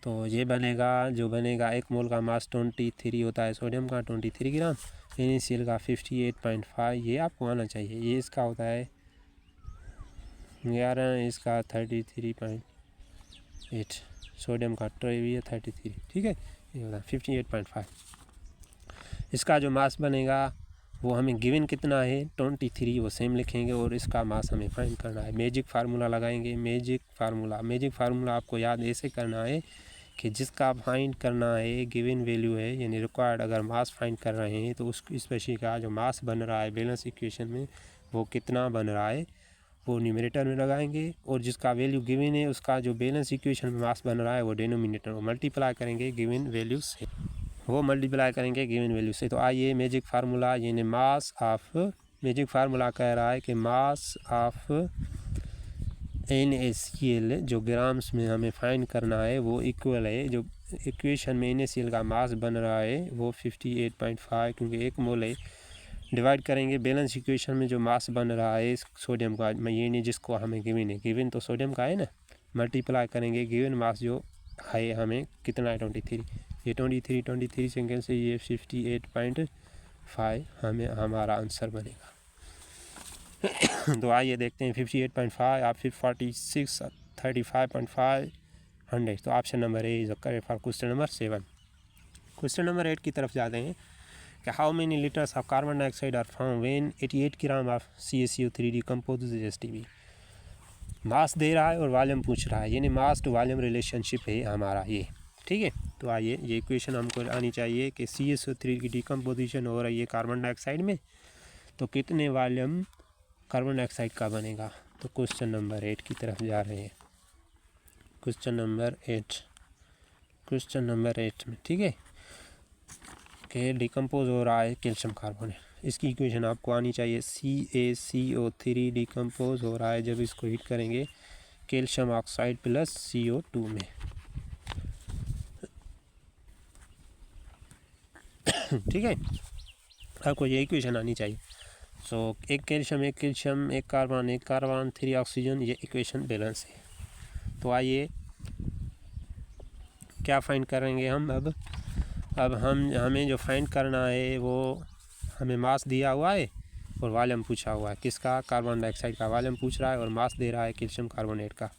तो ये बनेगा, जो बनेगा 1 मोल का मास 23 होता है सोडियम का, 23 ग्राम, NaCl का 58.5, ये आपको आना चाहिए। ये इसका होता है 11, इसका 33.8, सोडियम का 33। ठीक है, ये होता है 58.5। इसका जो मास बनेगा वो हमें गिवन कितना है 23, वो सेम लिखेंगे, और इसका मास हमें फाइंड करना है। मैजिक फार्मूला लगाएंगे, मैजिक फार्मूला आपको याद ऐसे करना है कि जिसका फाइंड करना है गिवन वैल्यू है, यानी रिक्वायर्ड अगर मास फाइंड कर रहे हैं तो उस स्पेशली का जो मास बन रहा है बैलेंस इक्वेशन में वो कितना बन रहा है वो न्यूमरेटर में लगाएंगे, और जिसका वैल्यू गिवन है उसका जो बैलेंस इक्वेशन में मास बन रहा है वो डिनोमिनेटर में मल्टीप्लाई करेंगे गिवन वैल्यू से, तो आइए मैजिक फार्मूला, यानी मास ऑफ, मैजिक फार्मूला कह रहा है कि मास ऑफ NaCl जो ग्राम्स में हमें फाइंड करना है वो इक्वल है, जो इक्वेशन में NaCl का मास बन रहा है वो 58.5, क्योंकि 1 मोल है, डिवाइड करेंगे बैलेंस इक्वेशन में जो मास बन रहा है सोडियम का, ये नहीं जिसको हमें गिवन है, गिवन तो सोडियम का है ना, मल्टीप्लाई करेंगे गिवन मास जो है हमें कितना है 23, ये 23 सेकेंड से ये 58.5 हमें हमारा आंसर बनेगा। तो आइए देखते हैं 58.5 आप 46, 35.5, 100, तो option number A is correct for question number 7। Question number 8 की तरफ जाते हैं कि how many litres of carbon dioxide are form when 88 gram of CaCO3 decompose STB। Mass दे रहा है और वॉल्यूम पूछ रहा है, यानी मास टू वॉल्यूम रिलेशनशिप है हमारा ये। ठीक है, तो आइए ये इक्वेशन हमको आनी चाहिए कि CaCO3 की डिकम्पोजिशन हो रही है कार्बन डाइऑक्साइड में, तो कितने वॉल्यूम कार्बन डाइऑक्साइड का बनेगा। तो क्वेश्चन नंबर 8 की तरफ जा रहे हैं। क्वेश्चन नंबर 8 में, ठीक है, कि डिकम्पोज हो रहा है कैल्शियम कार्बोनेट, इसकी इक्वेशन आपको आनी चाहिए। CaCO3 डिकम्पोज हो रहा है जब इसको हीट करेंगे कैल्शियम ऑक्साइड प्लस CO2 में। ठीक है, आपको ये इक्वेशन आनी चाहिए। सो एक कैल्शियम एक कार्बन 3 ऑक्सीजन, ये इक्वेशन बैलेंस है। तो आइए क्या फाइंड करेंगे हम अब हमें जो फाइंड करना है वो हमें मास दिया हुआ है और वॉल्यूम पूछा हुआ है। किसका? कार्बन डाइऑक्साइड का वॉल्यूम पूछ रहा है और मास दे रहा है कैल्शियम कार्बोनेट का।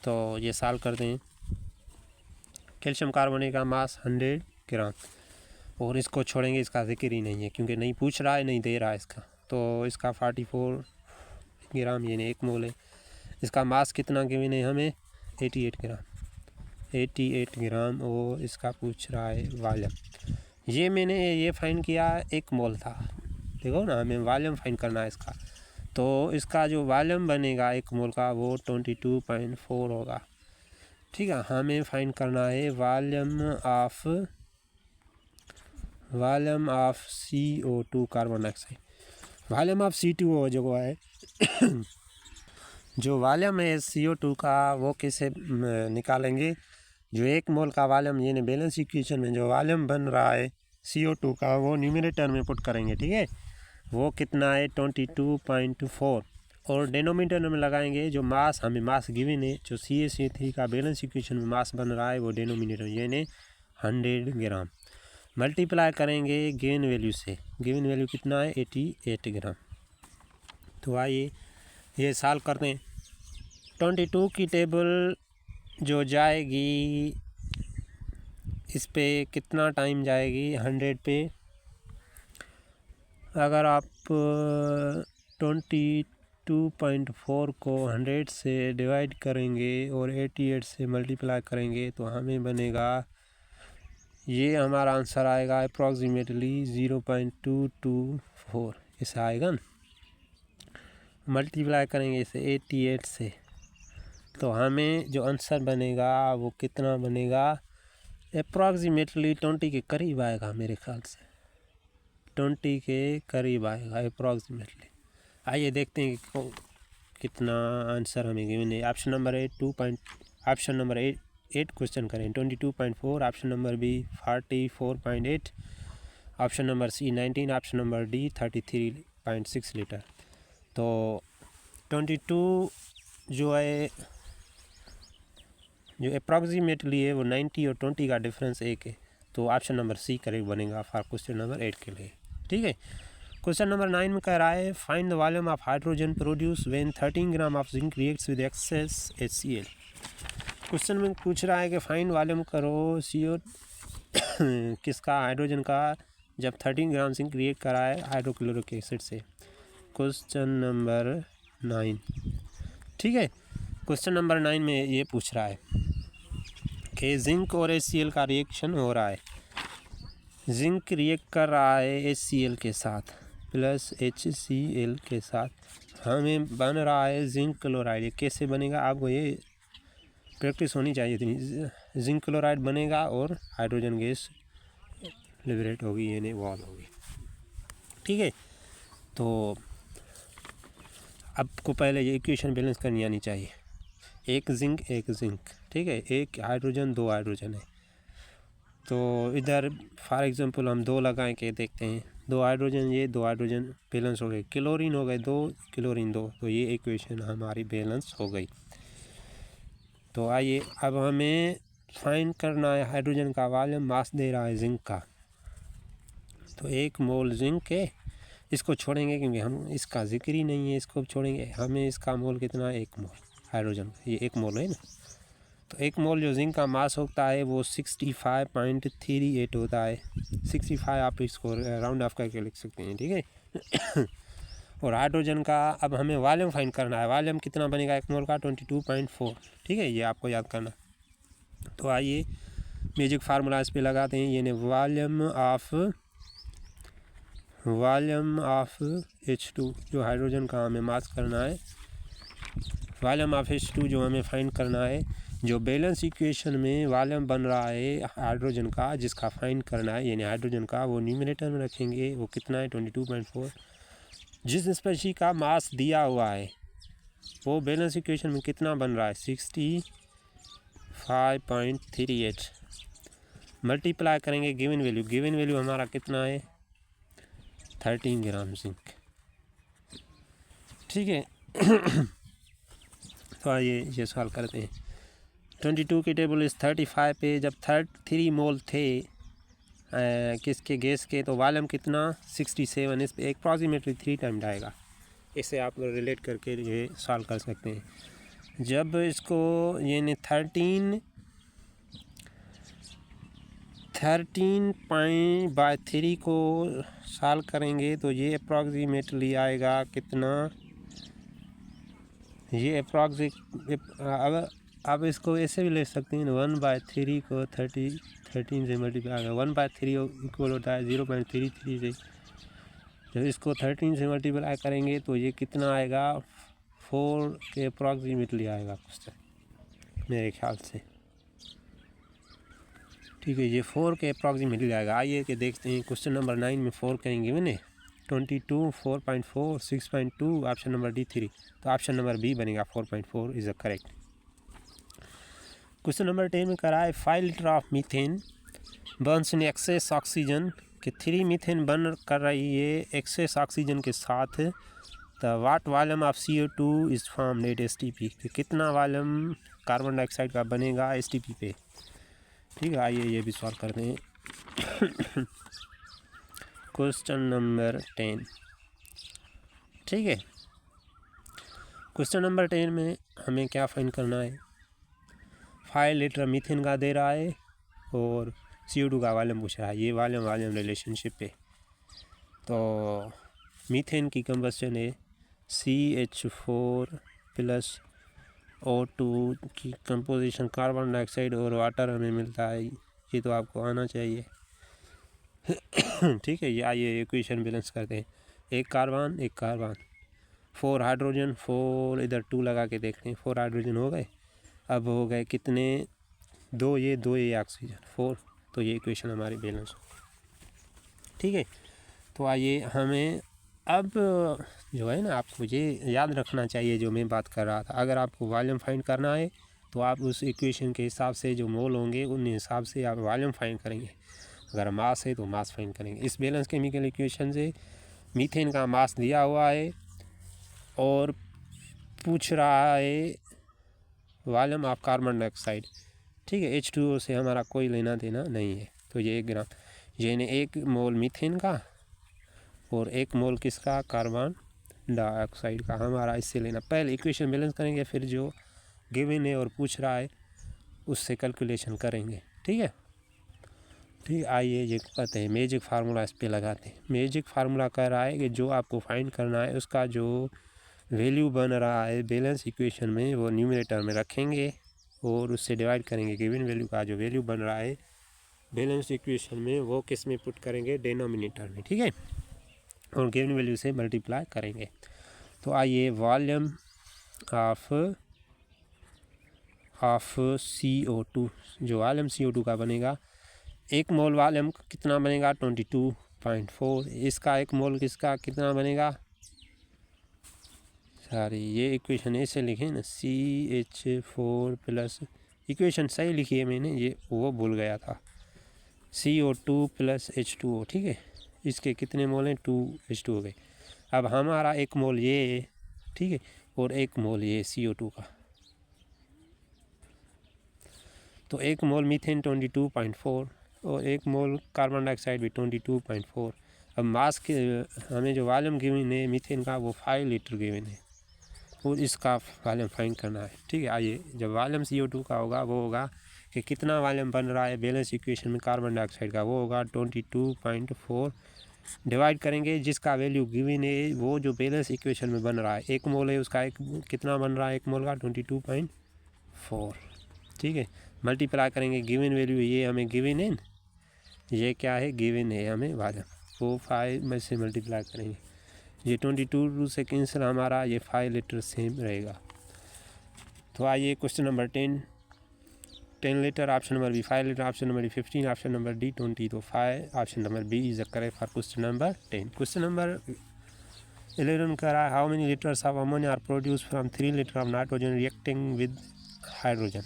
तो ये सॉल्व करते हैं। कैल्शियम कार्बोनेट का मास 100 ग्राम, और इसको छोड़ेंगे, इसका जिक्र ही नहीं है क्योंकि नहीं पूछ रहा है, नहीं दे रहा है इसका। तो इसका 44 ग्राम यानी 1 मोल है। इसका मास कितना गिवन है हमें? 88 ग्राम और इसका पूछ रहा है वॉल्यूम। ये मैंने ये फाइंड किया 1 मोल था, देखो ना, हमें वॉल्यूम फाइंड करना है इसका। तो इसका जो वॉल्यूम बनेगा 1 मोल का वो 22.4 होगा। ठीक है, हमें फाइंड करना है volume of CO2 carbon dioxide. Volume of C2 जो है जो वॉल्यूम है CO2 का वो कैसे निकालेंगे? जो 1 मोल का वॉल्यूम यानी बैलेंस इक्वेशन में जो वॉल्यूम बन रहा है CO2 का वो न्यूमरेटर में पुट करेंगे। ठीक है, वो कितना है? 22.4, और डिनोमिनेटर में लगाएंगे जो मास, हमें मास गिवन है, जो CaCO3 का बैलेंस इक्वेशन में मास बन रहा है वो डिनोमिनेटर यानी 100 ग्राम। मल्टीप्लाई करेंगे गिवन वैल्यू से। गिवन वैल्यू कितना है? 88 ग्राम। तो आइए ये सॉल्व करते हैं। 22 की टेबल जो जाएगी इस पे कितना टाइम जाएगी? 100 पे अगर आप 22.4 को 100 से डिवाइड करेंगे और 88 से मल्टीप्लाई करेंगे तो हमें बनेगा, ये हमारा आंसर आएगा अप्रॉक्सीमेटली 0.224 ऐसा आएगा ना। मल्टीप्लाई करेंगे इसे 88 से तो हमें जो आंसर बनेगा वो कितना बनेगा? अप्रॉक्सीमेटली 20 के करीब आएगा, मेरे ख्याल से 20 के करीब आएगा अप्रॉक्सीमेटली। आइए देखते हैं कि कितना आंसर हमें गिवन है। ऑप्शन नंबर 8 क्वेश्चन करें। 22.4, option number B 44.8, option number C 19, option number D 33.6 litre. तो 22 जो है, जो अप्रॉक्सीमेटली है वो 90 और 20 का डिफरेंस 1 है। तो ऑप्शन नंबर सी करेक्ट बनेगा फॉर क्वेश्चन नंबर 8 के लिए। ठीक है, क्वेश्चन नंबर 9 में कह रहा है find the volume of hydrogen produce when 13 gram of zinc reacts with excess HCl। Question में पूछ रहा है कि फाइंड वॉल्यूम करो CO किसका? हाइड्रोजन का, जब 13 ग्राम जिंक रिएक्ट करा है हाइड्रोक्लोरिक एसिड से। Question number 9। ठीक है, क्वेश्चन नंबर 9 में ये पूछ रहा है कि जिंक और HCl का रिएक्शन हो रहा है। जिंक रिएक्ट कर रहा है HCl के साथ प्लस HCl के साथ, हमें बन रहा है जिंक क्लोराइड। ये कैसे बनेगा? आपको ये प्रैक्टिस होनी चाहिए थी। जिंक क्लोराइड बनेगा और हाइड्रोजन गैस लिबरेट होगी यानी वॉल होगी। ठीक है, तो आपको पहले ये इक्वेशन बैलेंस करनी आनी चाहिए। एक जिंक ठीक है, एक हाइड्रोजन 2 हाइड्रोजन है। तो इधर फॉर एग्जांपल हम 2 लगाएं के देखते हैं। 2 हाइड्रोजन, ये 2 हाइड्रोजन बैलेंस हो गए। क्लोरीन हो गए 2, क्लोरीन 2, तो ये इक्वेशन हमारी बैलेंस हो गई। तो आइए अब हमें फाइंड करना है हाइड्रोजन का वॉल्यूम, मास दे रहा है जिंक का। तो 1 मोल जिंक है, इसको छोड़ेंगे क्योंकि हम इसका जिक्र ही नहीं है, इसको छोड़ेंगे। हमें इसका मोल कितना है? 1 मोल हाइड्रोजन, ये 1 मोल है ना। तो 1 मोल जो जिंक का मास होता है वो 65.38 होता है। 65 आप इसको राउंड ऑफ करके लिख सकते हैं। ठीक है और हाइड्रोजन का अब हमें वॉल्यूम फाइंड करना है। वॉल्यूम कितना बनेगा 1 मोल का? 22.4। ठीक है, ये आपको याद करना। तो आइए मैजिक फार्मूला इस पे लगाते हैं, यानी वॉल्यूम ऑफ H2 जो हाइड्रोजन का हमें मास करना है। वॉल्यूम ऑफ H2 जो हमें फाइंड करना है, जो बैलेंस इक्वेशन में वॉल्यूम बन रहा है हाइड्रोजन का जिसका फाइंड करना है, यानी हाइड्रोजन का, वो न्यूमरेटर में रखेंगे। वो कितना है? 22.4। जिस स्पेशीज का मास दिया हुआ है वो बैलेंस इक्वेशन में कितना बन रहा है? 65.38। मल्टीप्लाई करेंगे गिवन वैल्यू हमारा कितना है 13 ग्राम जिंक, ठीक है। तो आइए ये सवाल करते हैं। 22 की टेबल इस 35 पे जब 3 मोल थे किसके गैस के, तो वॉल्यूम कितना 67, इस पर अप्रॉक्सीमेटली 3 टाइम आएगा। इसे आप रिलेट करके ये सॉल्व कर सकते हैं। जब इसको यानी 13.3 को सॉल्व करेंगे तो ये अप्रॉक्सीमेटली आएगा कितना, ये अगर आप इसको ऐसे भी ले सकते हैं 1/3 को 13 से मल्टीप्लाई, 1/3 इक्वल होता है 0.33 से। जब इसको 13 से मल्टीप्लाई करेंगे तो ये कितना आएगा 4 के अप्रॉक्सीमेटली आएगा क्वेश्चन मेरे ख्याल से, ठीक है। ये 4 के अप्रॉक्सीमेटली आएगा। आइए कि देखते हैं क्वेश्चन नंबर 9 में 4 कहेंगे मैंने 22, 4.4, 6.2, ऑप्शन नंबर डी 3, तो ऑप्शन नंबर बी बनेगा 4.4 is a correct. Question number 10 में करा है 5 litre of methane Burns in excess oxygen, कि 3 मीथेन बर्न कर रही है एक्सेस ऑक्सीजन के साथ, the what volume of CO2 is formed at STP, कि कितना वॉल्यूम कार्बन डाइऑक्साइड का बनेगा STP पे, ठीक है। आइए ये भी सॉल्व करते हैं। क्वेश्चन नंबर 10, ठीक है। क्वेश्चन नंबर 10 में हमें क्या फाइंड करना है, 5 लीटर मीथेन का दे रहा है और CO2 का वॉल्यूम पूछ रहा है, ये वॉल्यूम रिलेशनशिप पे। तो मीथेन की कंबस्शन है CH4 प्लस O2 की कंपोजिशन कार्बन डाइऑक्साइड और वाटर हमें मिलता है, ये तो आपको आना चाहिए, ठीक है। ये आइए इक्वेशन बैलेंस करते हैं, एक कार्बन 4 हाइड्रोजन 4, इधर 2 लगा के देखते हैं, 4 हाइड्रोजन हो गए। अब हो गए कितने, 2 ये ऑक्सीजन 4, तो ये इक्वेशन हमारी बैलेंस, ठीक है। तो आइए हमें अब जो है ना, आपको ये याद रखना चाहिए जो मैं बात कर रहा था, अगर आपको वॉल्यूम फाइंड करना है तो आप उस इक्वेशन के हिसाब से जो मोल होंगे उन हिसाब से आप वॉल्यूम फाइंड करेंगे, अगर मास है तो मास फाइंड करेंगे। इस बैलेंस केमिकल इक्वेशन से मीथेन का मास दिया हुआ है और पूछ रहा है वॉल्यूम ऑफ कार्बन डाइऑक्साइड, ठीक है। H2O से हमारा कोई लेना देना नहीं है, तो ये 1 ग्राम, यानी 1 मोल मीथेन का और 1 मोल किसका, कार्बन डाइऑक्साइड का हमारा इससे लेना। पहले इक्वेशन बैलेंस करेंगे, फिर जो गिवन है और पूछ रहा है उससे कैलकुलेशन करेंगे, ठीक है। ठीक, आइए ये करते हैं, मैजिक फार्मूला इस पर लगाते हैं। मैजिक फार्मूला कह रहा है कि जो आपको फाइंड करना है उसका जो वैल्यू बन रहा है बैलेंस इक्वेशन में वो न्यूमरेटर में रखेंगे और उससे डिवाइड करेंगे। गिवन वैल्यू का जो वैल्यू बन रहा है बैलेंस इक्वेशन में वो किस में पुट करेंगे, डिनोमिनेटर में, ठीक है, और गिवन वैल्यू से मल्टीप्लाई करेंगे। तो आइए वॉल्यूम ऑफ CO2, जो वॉल्यूम CO2 का बनेगा, 1 मोल वॉल्यूम कितना बनेगा 22.4, इसका 1 मोल किसका कितना बनेगा, सॉरी ये इक्वेशन ऐसे लिखे ना, CH4 प्लस, इक्वेशन सही लिखी है मैंने, ये वो भूल गया था, CO2 प्लस H2O, ठीक है। इसके कितने मोल हैं 2H2 हो गए। अब हमारा 1 मोल ये, ठीक है, और 1 मोल ये CO2 का, तो 1 मोल मीथेन 22.4 और 1 मोल कार्बन डाइऑक्साइड भी 22.4। अब मास के हमें जो वॉल्यूम गिवन है मीथेन का वो 5 लीटर गिवन है और इसका वॉल्यूम फाइंड करना है, ठीक है। आइए जब वॉल्यूम CO2 का होगा वो होगा कि कितना वॉल्यूम बन रहा है बैलेंस इक्वेशन में कार्बन डाइऑक्साइड का, वो होगा 22.4, डिवाइड करेंगे जिसका वैल्यू गिवन है वो जो बैलेंस इक्वेशन में बन रहा है, 1 मोल है उसका कितना बन रहा है 1 मोल का 22.4, ठीक है। मल्टीप्लाई करेंगे गिवन वैल्यू, ये हमें गिवन है, ये क्या है गिवन है हमें वॉल्यूम, वो 5 में से मल्टीप्लाई करेंगे, ये 22 से कैंसिल, हमारा ये 5 लीटर सेम रहेगा। तो आइए question number 10 litre, option number B 5 litre, option number D 15, option number D 20, तो 5 option number B is the correct for question number 10। Question number 11 का रहा है how many litres of ammonia are produce from 3 litre of nitrogen reacting with hydrogen,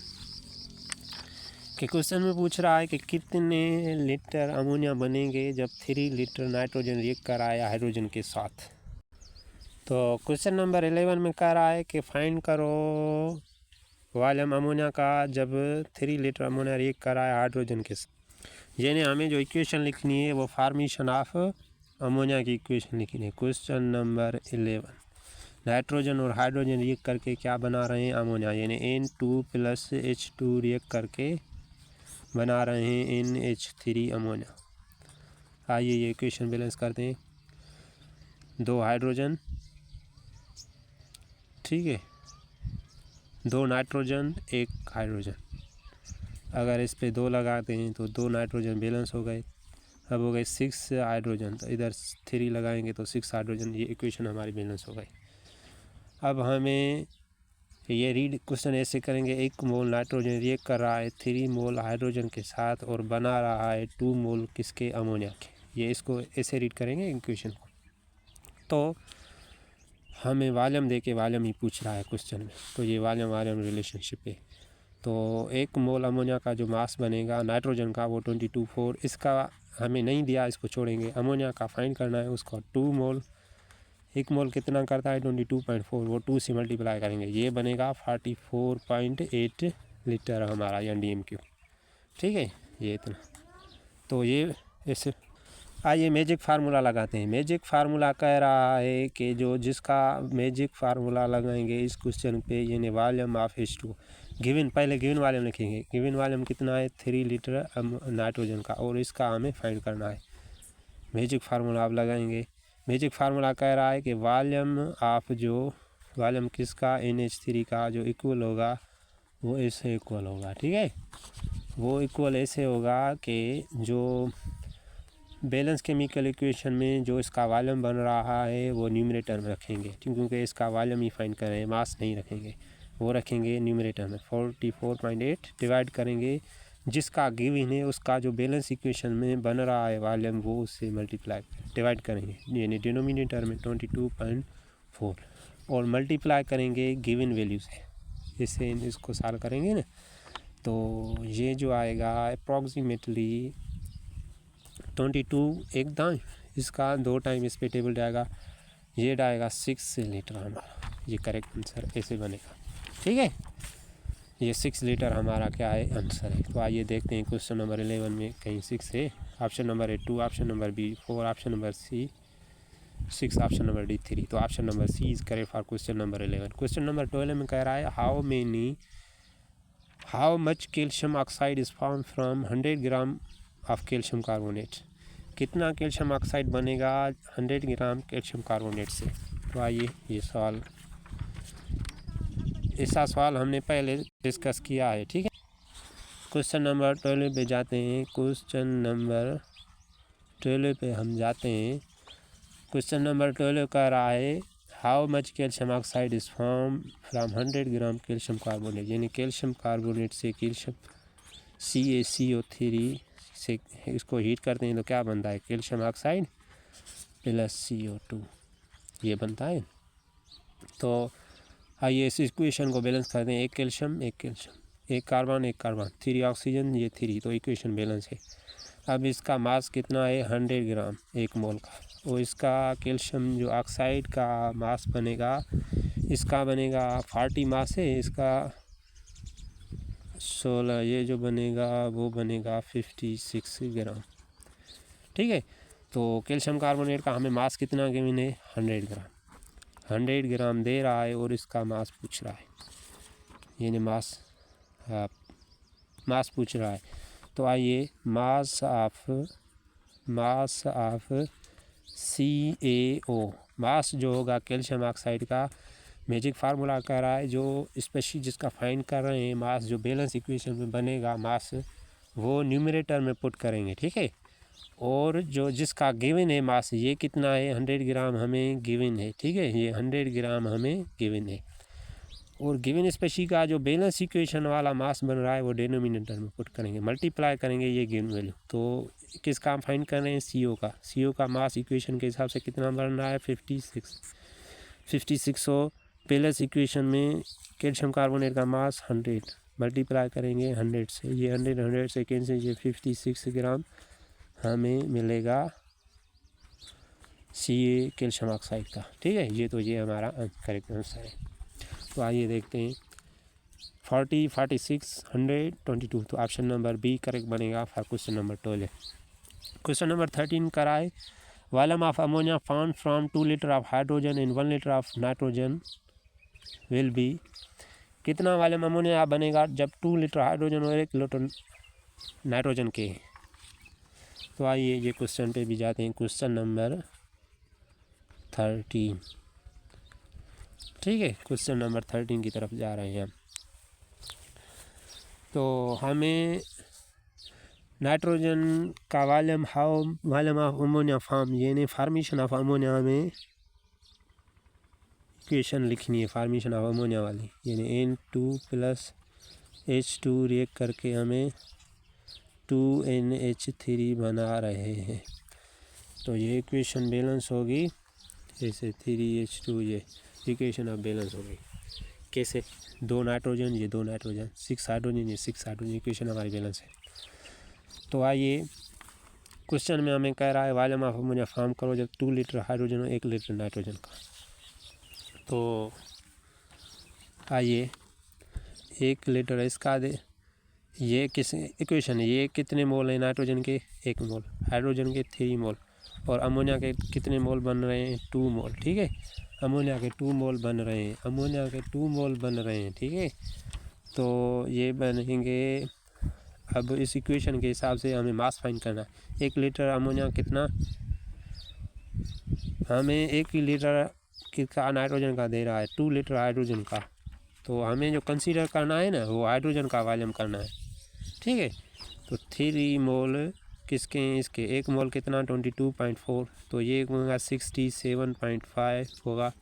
कि question में पूछ रहा है कि कितने लीटर अमोनिया बनेंगे जब 3 लीटर नाइट्रोजन रिएक्ट कराया हाइड्रोजन के साथ। तो क्वेश्चन नंबर 11 में कह रहा है कि फाइंड करो वॉल्यूम अमोनिया का जब 3 लीटर अमोनिया रिएक्ट कराया हाइड्रोजन के साथ। यानी हमें जो इक्वेशन लिखनी है वो फॉर्मेशन ऑफ अमोनिया की इक्वेशन लिखनी है। क्वेश्चन नंबर 11, नाइट्रोजन और हाइड्रोजन रिएक्ट करके क्या बना रहे हैं, अमोनिया, यानी N2 + H2 रिएक्ट करके बना रहे हैं NH3 अमोनिया। आइए ये इक्वेशन बैलेंस करते हैं। 2 हाइड्रोजन, ठीक है, 2 नाइट्रोजन 1 हाइड्रोजन। अगर इस पे 2 लगाते हैं तो 2 नाइट्रोजन बैलेंस हो गए। अब हो गए 6 हाइड्रोजन, तो इधर 3 लगाएंगे तो 6 हाइड्रोजन। ये इक्वेशन हमारी बैलेंस हो गई। अब हमें ये रीड क्वेश्चन ऐसे करेंगे, 1 मोल नाइट्रोजन रिएक्ट कर रहा है 3 मोल हाइड्रोजन के साथ और बना रहा है 2 मोल किसके, अमोनिया के। ये इसको ऐसे रीड करेंगे इक्वेशन को। तो हमें वॉल्यूम दे के वॉल्यूम ही पूछ रहा है क्वेश्चन में, तो ये वॉल्यूम रिलेशनशिप है। तो 1 मोल अमोनिया का जो मास बनेगा नाइट्रोजन का वो 22.4, इसका हमें नहीं दिया, इसको छोड़ेंगे। अमोनिया का फाइंड करना है, उसका 2 मोल, 1 मोल कितना करता है 22.4, वो 2 से मल्टीप्लाई करेंगे, ये बनेगा 44.8 लीटर हमारा NDMQ, ठीक है, ये इतना। तो ये ऐसे आइए मैजिक फार्मूला लगाते हैं। मैजिक फार्मूला कह रहा है कि जो जिसका मैजिक फार्मूला लगाएंगे इस क्वेश्चन पे, यानी वॉल्यूम ऑफ H2 गिवन, पहले गिवन वॉल्यूम लिखेंगे। गिवन वॉल्यूम कितना है 3 लीटर नाइट्रोजन का, और इसका हमें फाइंड करना है। मैजिक फार्मूला आप लगाएंगे। मैजिक फार्मूला कह रहा है कि वॉल्यूम ऑफ, जो वॉल्यूम किसका, NH3 का, जो इक्वल होगा वो ऐसे इक्वल होगा, ठीक है। वो इक्वल ऐसे होगा कि जो बैलेंस केमिकल इक्वेशन में जो इसका वॉल्यूम बन रहा है वो न्यूमरेटर में रखेंगे, क्योंकि इसका वॉल्यूम ही फाइंड कर रहे हैं, मास नहीं रखेंगे, वो रखेंगे न्यूमरेटर में। 44.8 डिवाइड करेंगे जिसका गिवन है उसका जो बैलेंस इक्वेशन में बन रहा है वॉल्यूम, वो उससे मल्टीप्लाई डिवाइड करेंगे, यानी डिनोमिनेटर में 22.4 और मल्टीप्लाई करेंगे गिवन वैल्यू से। इससे इसको सॉल्व करेंगे ना, तो ये जो आएगा अप्रॉक्सीमेटली 22 एक दाएँ, इसका 2 टाइम इस पे टेबल जाएगा, ये आएगा 6 लीटर हमारा। ये करेक्ट आंसर ऐसे बनेगा, ठीक है। ये 6 लीटर हमारा क्या है, आंसर है। तो आइए देखते हैं क्वेश्चन नंबर 11 में कहीं 6 है। Option number A 2, option number B 4, option number C 6, option number D 3। तो option number C is correct for question number 11। Question number 12 में कह रहा है how much calcium oxide is form from 100 gram of calcium carbonate. कितना calcium oxide बनेगा 100 ग्राम calcium carbonate से। तो आइए ये सवाल, ऐसा सवाल हमने पहले डिस्कस किया है, ठीक है। क्वेश्चन नंबर 12 पे जाते हैं। क्वेश्चन नंबर 12 पे हम जाते हैं। क्वेश्चन नंबर 12 कह रहा है how much calcium oxide is form from 100 gram calcium carbonate, यानी कैल्शियम कार्बोनेट से कैल्शियम CaCO3 से इसको हीट करते हैं तो क्या बनता है, कैल्शियम ऑक्साइड प्लस CO2, ये बनता है। तो आइए इस इक्वेशन को बैलेंस करते हैं। एक कैल्शियम, एक कार्बन, 3 ऑक्सीजन, ये 3, तो इक्वेशन बैलेंस है। अब इसका मास कितना है 100 ग्राम 1 मोल का, और इसका कैल्शियम जो ऑक्साइड का मास बनेगा, इसका बनेगा 40 मास है, इसका 16, ये जो बनेगा वो बनेगा 56 ग्राम, ठीक है। तो कैल्शियम कार्बोनेट का हमें मास कितना गिवन है 100 ग्राम, 100 ग्राम दे रहा है और इसका मास पूछ रहा है, यानी मास पूछ रहा है। तो आइए मास ऑफ CaO, मास जो होगा कैल्शियम ऑक्साइड का, मैजिक फार्मूला कह रहा है, जो स्पेशली जिसका फाइंड कर रहे हैं मास, जो बैलेंस इक्वेशन में बनेगा मास, वो न्यूमरेटर में पुट करेंगे, ठीक है। और जो जिसका गिवन है मास, ये कितना है 100 ग्राम हमें गिवन है, ठीक है, ये 100 ग्राम हमें गिवन है। और गिवन स्पेशी का जो बैलेंस इक्वेशन वाला मास बन रहा है वो डिनोमिनेटर में पुट करेंगे, मल्टीप्लाई करेंगे ये गिवन वैल्यू। तो किसका फाइंड कर रहे हैं, CO का मास इक्वेशन के हिसाब से कितना बन रहा है 56। और बैलेंस इक्वेशन में कैल्शियम कार्बोनेट का मास 100, मल्टीप्लाई करेंगे 100 से, ये 100 से कैंसिल, ये 56 ग्राम हमें मिलेगा Ca कैल्शियम ऑक्साइड का। ठीक है, ये तो ये हमारा करेक्ट आंसर है। तो आइए देखते हैं 40, 46, 100, 22। तो ऑप्शन नंबर बी करेक्ट बनेगा for question number 12। Question number 13 कराए volume of ammonia found from 2 litre of hydrogen in 1 litre of nitrogen will be. कितना वॉल्यूम अमोनिया बनेगा जब 2 लीटर हाइड्रोजन और 1 लीटर नाइट्रोजन के। तो आइए ये क्वेश्चन पे भी जाते हैं। क्वेश्चन नंबर 13, ठीक है, क्वेश्चन नंबर 13 की तरफ जा रहे हैं हम। तो हमें नाइट्रोजन का वॉल्यूम ऑफ अमोनिया फॉर्म, यानी फार्मेशन ऑफ अमोनिया में इक्वेशन लिखनी है, फार्मेशन ऑफ अमोनिया वाली, यानी N2 + H2 रिएक्ट करके हमें 2NH3 बना रहे हैं। तो ये इक्वेशन बैलेंस होगी जैसे 3H2, ये इक्वेशन ऑफ बैलेंस होगी। कैसे? 2 नाइट्रोजन, ये 2 नाइट्रोजन, 6 हाइड्रोजन, ये 6 हाइड्रोजन, इक्वेशन हमारी बैलेंस है। तो आइए क्वेश्चन में हमें कह रहा है वॉल्यूम ऑफ अमोनिया फॉर्म करो जब 2 लीटर हाइड्रोजन और 1 लीटर नाइट्रोजन का। तो आइए 1 लीटर इसका दे, ये किस इक्वेशन है, ये कितने मोल है नाइट्रोजन के 1 मोल, हाइड्रोजन के 3 मोल, और अमोनिया के कितने मोल बन रहे हैं 2 मोल। ठीक है, अमोनिया के 2 मोल बन रहे हैं, अमोनिया के 2 मोल बन रहे हैं। ठीक है, तो ये बनेंगे। अब इस इक्वेशन के हिसाब से हमें मास फाइंड करना है। 1 लीटर अमोनिया कितना, हमें 1 लीटर कितना नाइट्रोजन का दे रहा है, 2 लीटर हाइड्रोजन का। तो हमें जो कंसीडर करना है ना, वो हाइड्रोजन का वॉल्यूम करना है। ठीक है, तो 3 मोल किसके हैं, इसके 1 मोल कितना 22.4, तो ये होगा 67.5 होगा।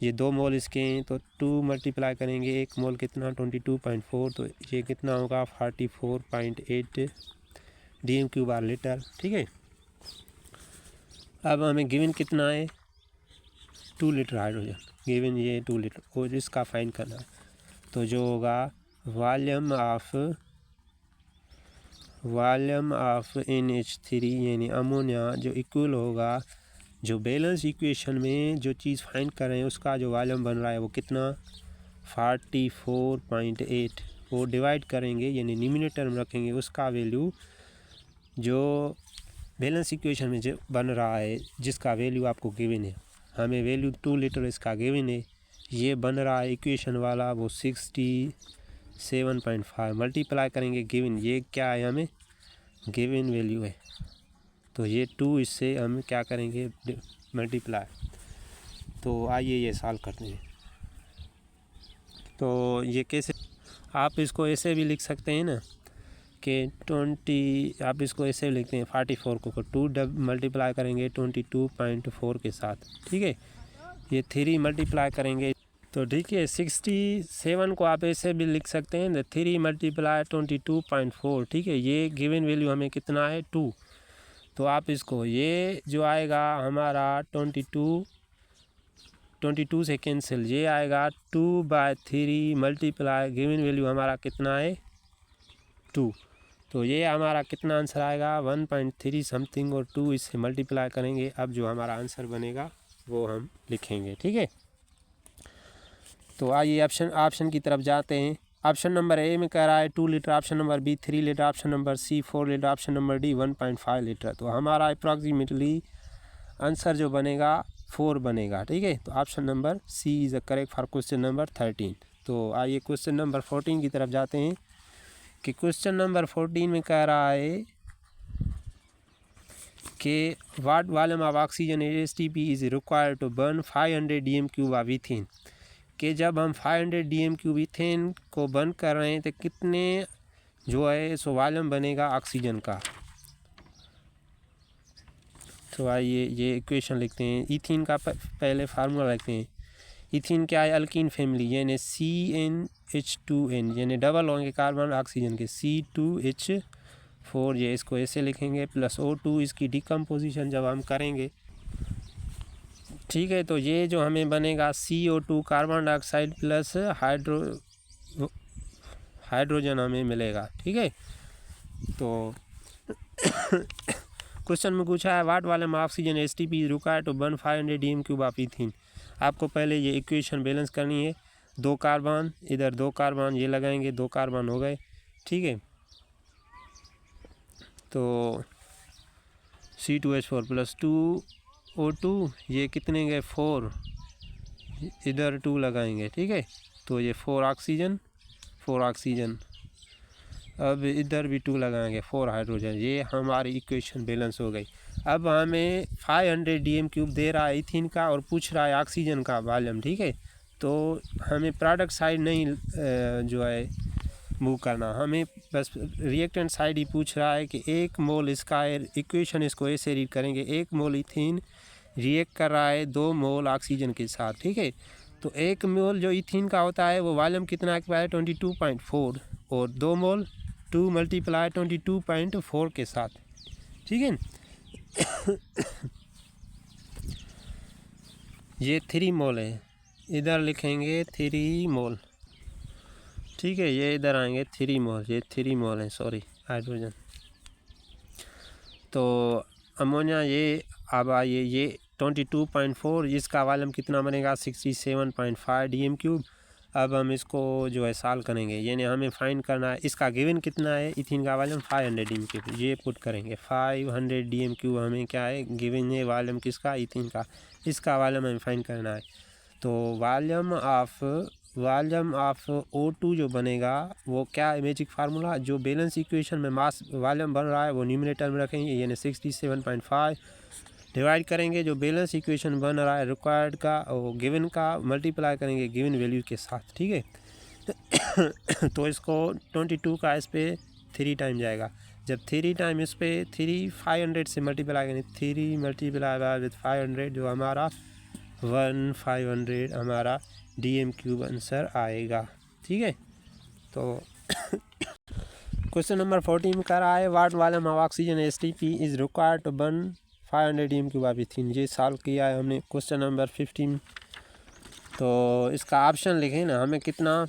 ये 2 मोल इसके हैं, तो 2 मल्टीप्लाई करेंगे 1 मोल कितना 22.4, तो ये कितना होगा 44.8 dm³/लीटर। ठीक है, अब हमें गिवन कितना है 2 लीटर हाइड्रोजन, गिवन ये 2 लीटर, और इसका फाइंड करना है। तो जो होगा वॉल्यूम ऑफ NH3 यानी अमोनिया, जो इक्वल होगा, जो बैलेंस इक्वेशन में जो चीज़ फाइंड कर रहे हैं उसका जो वॉल्यूम बन रहा है वो कितना 44.8, वो डिवाइड करेंगे यानी न्यूमरेटर में रखेंगे उसका वैल्यू, जो बैलेंस इक्वेशन में जो बन रहा है जिसका वैल्यू आपको गिवन है। हमें वैल्यू 2 लीटर इसका गिवन है, ये बन रहा है इक्वेशन वाला वो 67.5, मल्टीप्लाई करेंगे गिवन, ये क्या है हमें गिवन वैल्यू है, तो ये 2 इससे हम क्या करेंगे मल्टीप्लाई। तो आइए ये सॉल्व करते हैं। तो ये कैसे, आप इसको ऐसे भी लिख सकते हैं ना कि 20, आप इसको ऐसे लिखते हैं 44 को 2 मल्टीप्लाई करेंगे 22.4 के साथ। ठीक है, ये 3 मल्टीप्लाई करेंगे, तो ठीक है 67 को आप ऐसे भी लिख सकते हैं 3 मल्टीप्लाई 22.4। ठीक है, ये गिवन वैल्यू हमें कितना है 2, तो आप इसको ये जो आएगा हमारा 22 से कैंसिल, ये आएगा 2/3 मल्टीप्लाई गिवन वैल्यू हमारा कितना है 2, तो ये हमारा कितना आंसर आएगा 1.3 समथिंग, और 2 इससे मल्टीप्लाई करेंगे। अब जो हमारा आंसर बनेगा वो हम लिखेंगे। ठीक है, तो आइए ऑप्शन की तरफ जाते हैं। ऑप्शन नंबर ए में कह रहा है 2 litre, option number B 3 litre, option number C 4 litre, option number D 1.5 litre. तो हमारा अप्रॉक्सीमेटली आंसर जो बनेगा 4 बनेगा। ठीक है, तो option number C is the correct for question number 13। तो आइए क्वेश्चन नंबर 14 की तरफ जाते हैं कि क्वेश्चन नंबर 14 में कह रहा है कि what volume of oxygen ASTP is required to burn 500 dm³ of ethane, कि जब हम 500 dm³ ईथेन को बर्न कर रहे हैं तो कितने जो है सो वॉल्यूम बनेगा ऑक्सीजन का। तो आइए ये इक्वेशन लिखते हैं। ईथीन का पहले फार्मूला लिखते हैं। ईथीन क्या है, अल्कीन फैमिली, यानी CnH2n, यानी डबल होंगे कार्बन ऑक्सीजन के C2H4, ये इसको ऐसे लिखेंगे, प्लस O2 इसकी डिकम्पोजिशन जब हम करेंगे। ठीक है, तो ये जो हमें बनेगा CO2 carbon dioxide plus hydrogen हमें मिलेगा। ठीक है, तो क्वेश्चन में पूछा है what volume of oxygen STP is required to burn 500 dm³ of ethene. आपको पहले ये इक्वेशन बैलेंस करनी है। 2 कार्बन, इधर 2 कार्बन, ये लगाएंगे 2 कार्बन हो गए। ठीक है, तो C2H4 + 2O2, ये कितने गए 4, इधर 2 लगाएंगे। ठीक है, तो ये 4 ऑक्सीजन, अब इधर भी 2 लगाएंगे 4 हाइड्रोजन। ये हमारी इक्वेशन बैलेंस हो गई। अब हमें 500 dm³ दे रहा है इथीन का और पूछ रहा है ऑक्सीजन का वॉल्यूम। ठीक है, तो हमें प्रोडक्ट साइड नहीं जो है मूव करना, हमें बस रिएक्टेंट साइड ही पूछ रहा है कि 1 मोल इसका इक्वेशन इसको ऐसे रीड करेंगे, 1 मोल इथीन रिएक्ट कर रहा है 2 मोल ऑक्सीजन के साथ। ठीक है, तो 1 मोल जो इथीन का होता है वो वॉल्यूम कितना है 22.4 और 2 मोल 2 × 22.4 के साथ। ठीक है, ये 3 मोल है, इधर लिखेंगे 3 मोल। ठीक है, ये इधर आएंगे 3 मोल, ये 3 मोल है, सॉरी हाइड्रोजन। तो अमोनिया ये अब आइए, ये 22.4, इसका वॉल्यूम कितना बनेगा 67.5 dm³। अब हम इसको जो है सॉल्व करेंगे, यानी हमें फाइंड करना है इसका गिवन कितना है। इथीन का वॉल्यूम 500 dm³, ये पुट करेंगे 500 dm³ हमें क्या है गिवन है वॉल्यूम किसका, इथीन का। इसका वॉल्यूम हमें फाइंड करना है। तो वॉल्यूम ऑफ O2 जो बनेगा वो क्या है, मैजिक फार्मूला, जो बैलेंस इक्वेशन में मास वॉल्यूम बन रहा है वो न्यूमरेटर में रखेंगे, यानी 67.5 डिवाइड करेंगे जो बैलेंस इक्वेशन बन रहा है रिक्वायर्ड का और गिवन का, मल्टीप्लाई करेंगे गिवन वैल्यू के साथ। ठीक है, तो इसको 22 का इस पे 3 टाइम जाएगा। जब 3 टाइम इस पे 3 500 से मल्टीप्लाई करेंगे, 3 × विद 500 जो हमारा 1500 हमारा dm³ आंसर आएगा। ठीक है, तो क्वेश्चन नंबर 14 में कह रहा है what volume of oxygen STP is required to burn 500 dm³ of ethene. ये सॉल्व किया है हमने क्वेश्चन नंबर 15। तो इसका ऑप्शन लिखे ना, हमें कितना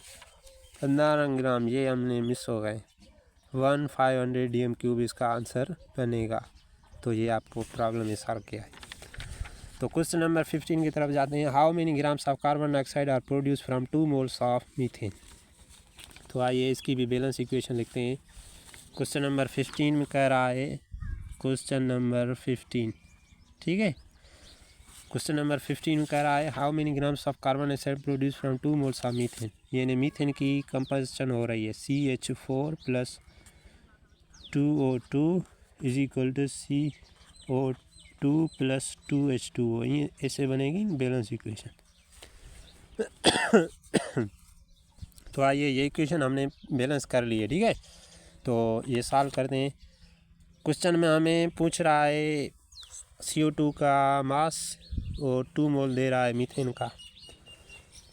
15 ग्राम, ये हमने मिस हो गए, 1500 dm³ इसका आंसर बनेगा। तो ये आपको प्रॉब्लम में सॉल्व किया है। तो क्वेश्चन नंबर 15 की तरफ जाते हैं। How many grams of carbon dioxide are produce from 2 moles of methane. तो आइए इसकी भी बैलेंस इक्वेशन लिखते हैं। क्वेश्चन नंबर 15 में कह रहा है, क्वेश्चन नंबर 15, ठीक है, क्वेश्चन नंबर 15 में कह रहा है how many grams of carbon dioxide produce from 2 moles of methane. यानी मीथेन की कंपोजिशन हो रही है CH4 + 2O2 = CO2 + 2H2O। ये ऐसे बनेगी बैलेंस इक्वेशन। तो आइए ये इक्वेशन हमने बैलेंस कर ली है। ठीक है, तो ये सॉल्व करते हैं। क्वेश्चन में हमें पूछ रहा है CO2 का मास और 2 मोल दे रहा है मीथेन का।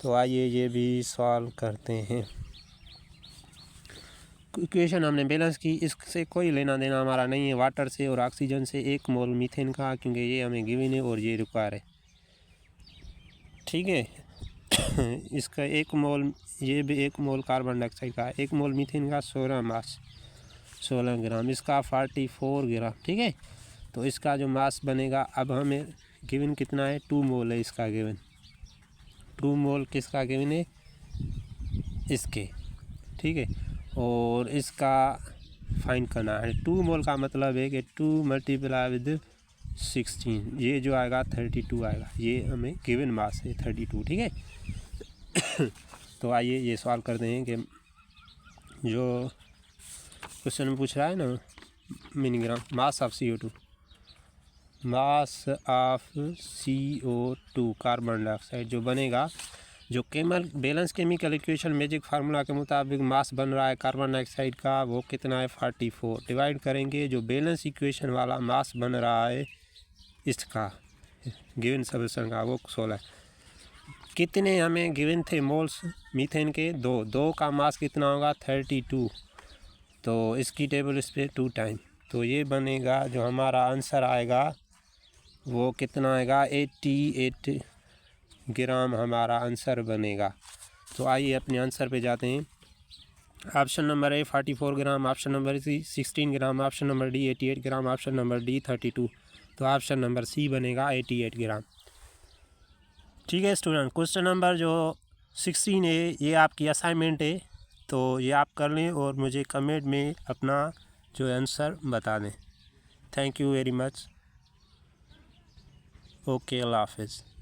तो आइए ये भी सॉल्व करते हैं। इक्वेशन हमने बैलेंस की, इससे कोई लेना देना हमारा नहीं है वाटर से और ऑक्सीजन से 1 मोल मीथेन का, क्योंकि ये हमें गिवन है और ये रिक्वायर है। ठीक है, इसका 1 मोल, ये भी 1 मोल कार्बन डाइऑक्साइड का, 1 मोल मीथेन का 16 मास 16 ग्राम, इसका 44 ग्राम। ठीक है, तो इसका जो मास बनेगा, अब हमें गिवन कितना है 2 मोल है इसका गिवन, 2 मोल किसका गिवन है इसके। ठीक है, और इसका फाइंड करना है। 2 मोल का मतलब है कि 2 × विद 16, ये जो आएगा 32 आएगा, ये हमें गिवन मास है 32। ठीक है, तो आइए ये सवाल करते हैं कि जो क्वेश्चन में पूछ रहा है ना milligram mass of CO2, mass of CO2 carbon dioxide जो बनेगा, जो balance chemical equation magic formula के मुताबिक मास बन रहा है कार्बन डाइऑक्साइड का, वो कितना है 44। डिवाइड करेंगे जो बैलेंस इक्वेशन वाला मास बन रहा है इसका गिवन सब्सटेंस का, वो 16। कितने हमें गिवन थे मोल्स मीथेन के, 2 का मास कितना होगा 32। तो इसकी टेबल इस पर 2 टाइम, तो ये बनेगा जो हमारा आंसर आएगा वो कितना आएगा 88 ग्राम हमारा आंसर बनेगा। तो आइए अपने आंसर पे जाते हैं। Option number A 44 gram, option number C 16 gram, option number D 88 gram, option number D 32। तो ऑप्शन नंबर सी बनेगा 88 ग्राम। ठीक है स्टूडेंट, क्वेश्चन नंबर जो 16 है ये आपकी असाइनमेंट है, तो ये आप कर लें और मुझे कमेंट में अपना जो आंसर बता दें। Thank you very much. Okay, अल्लाह हाफिज़।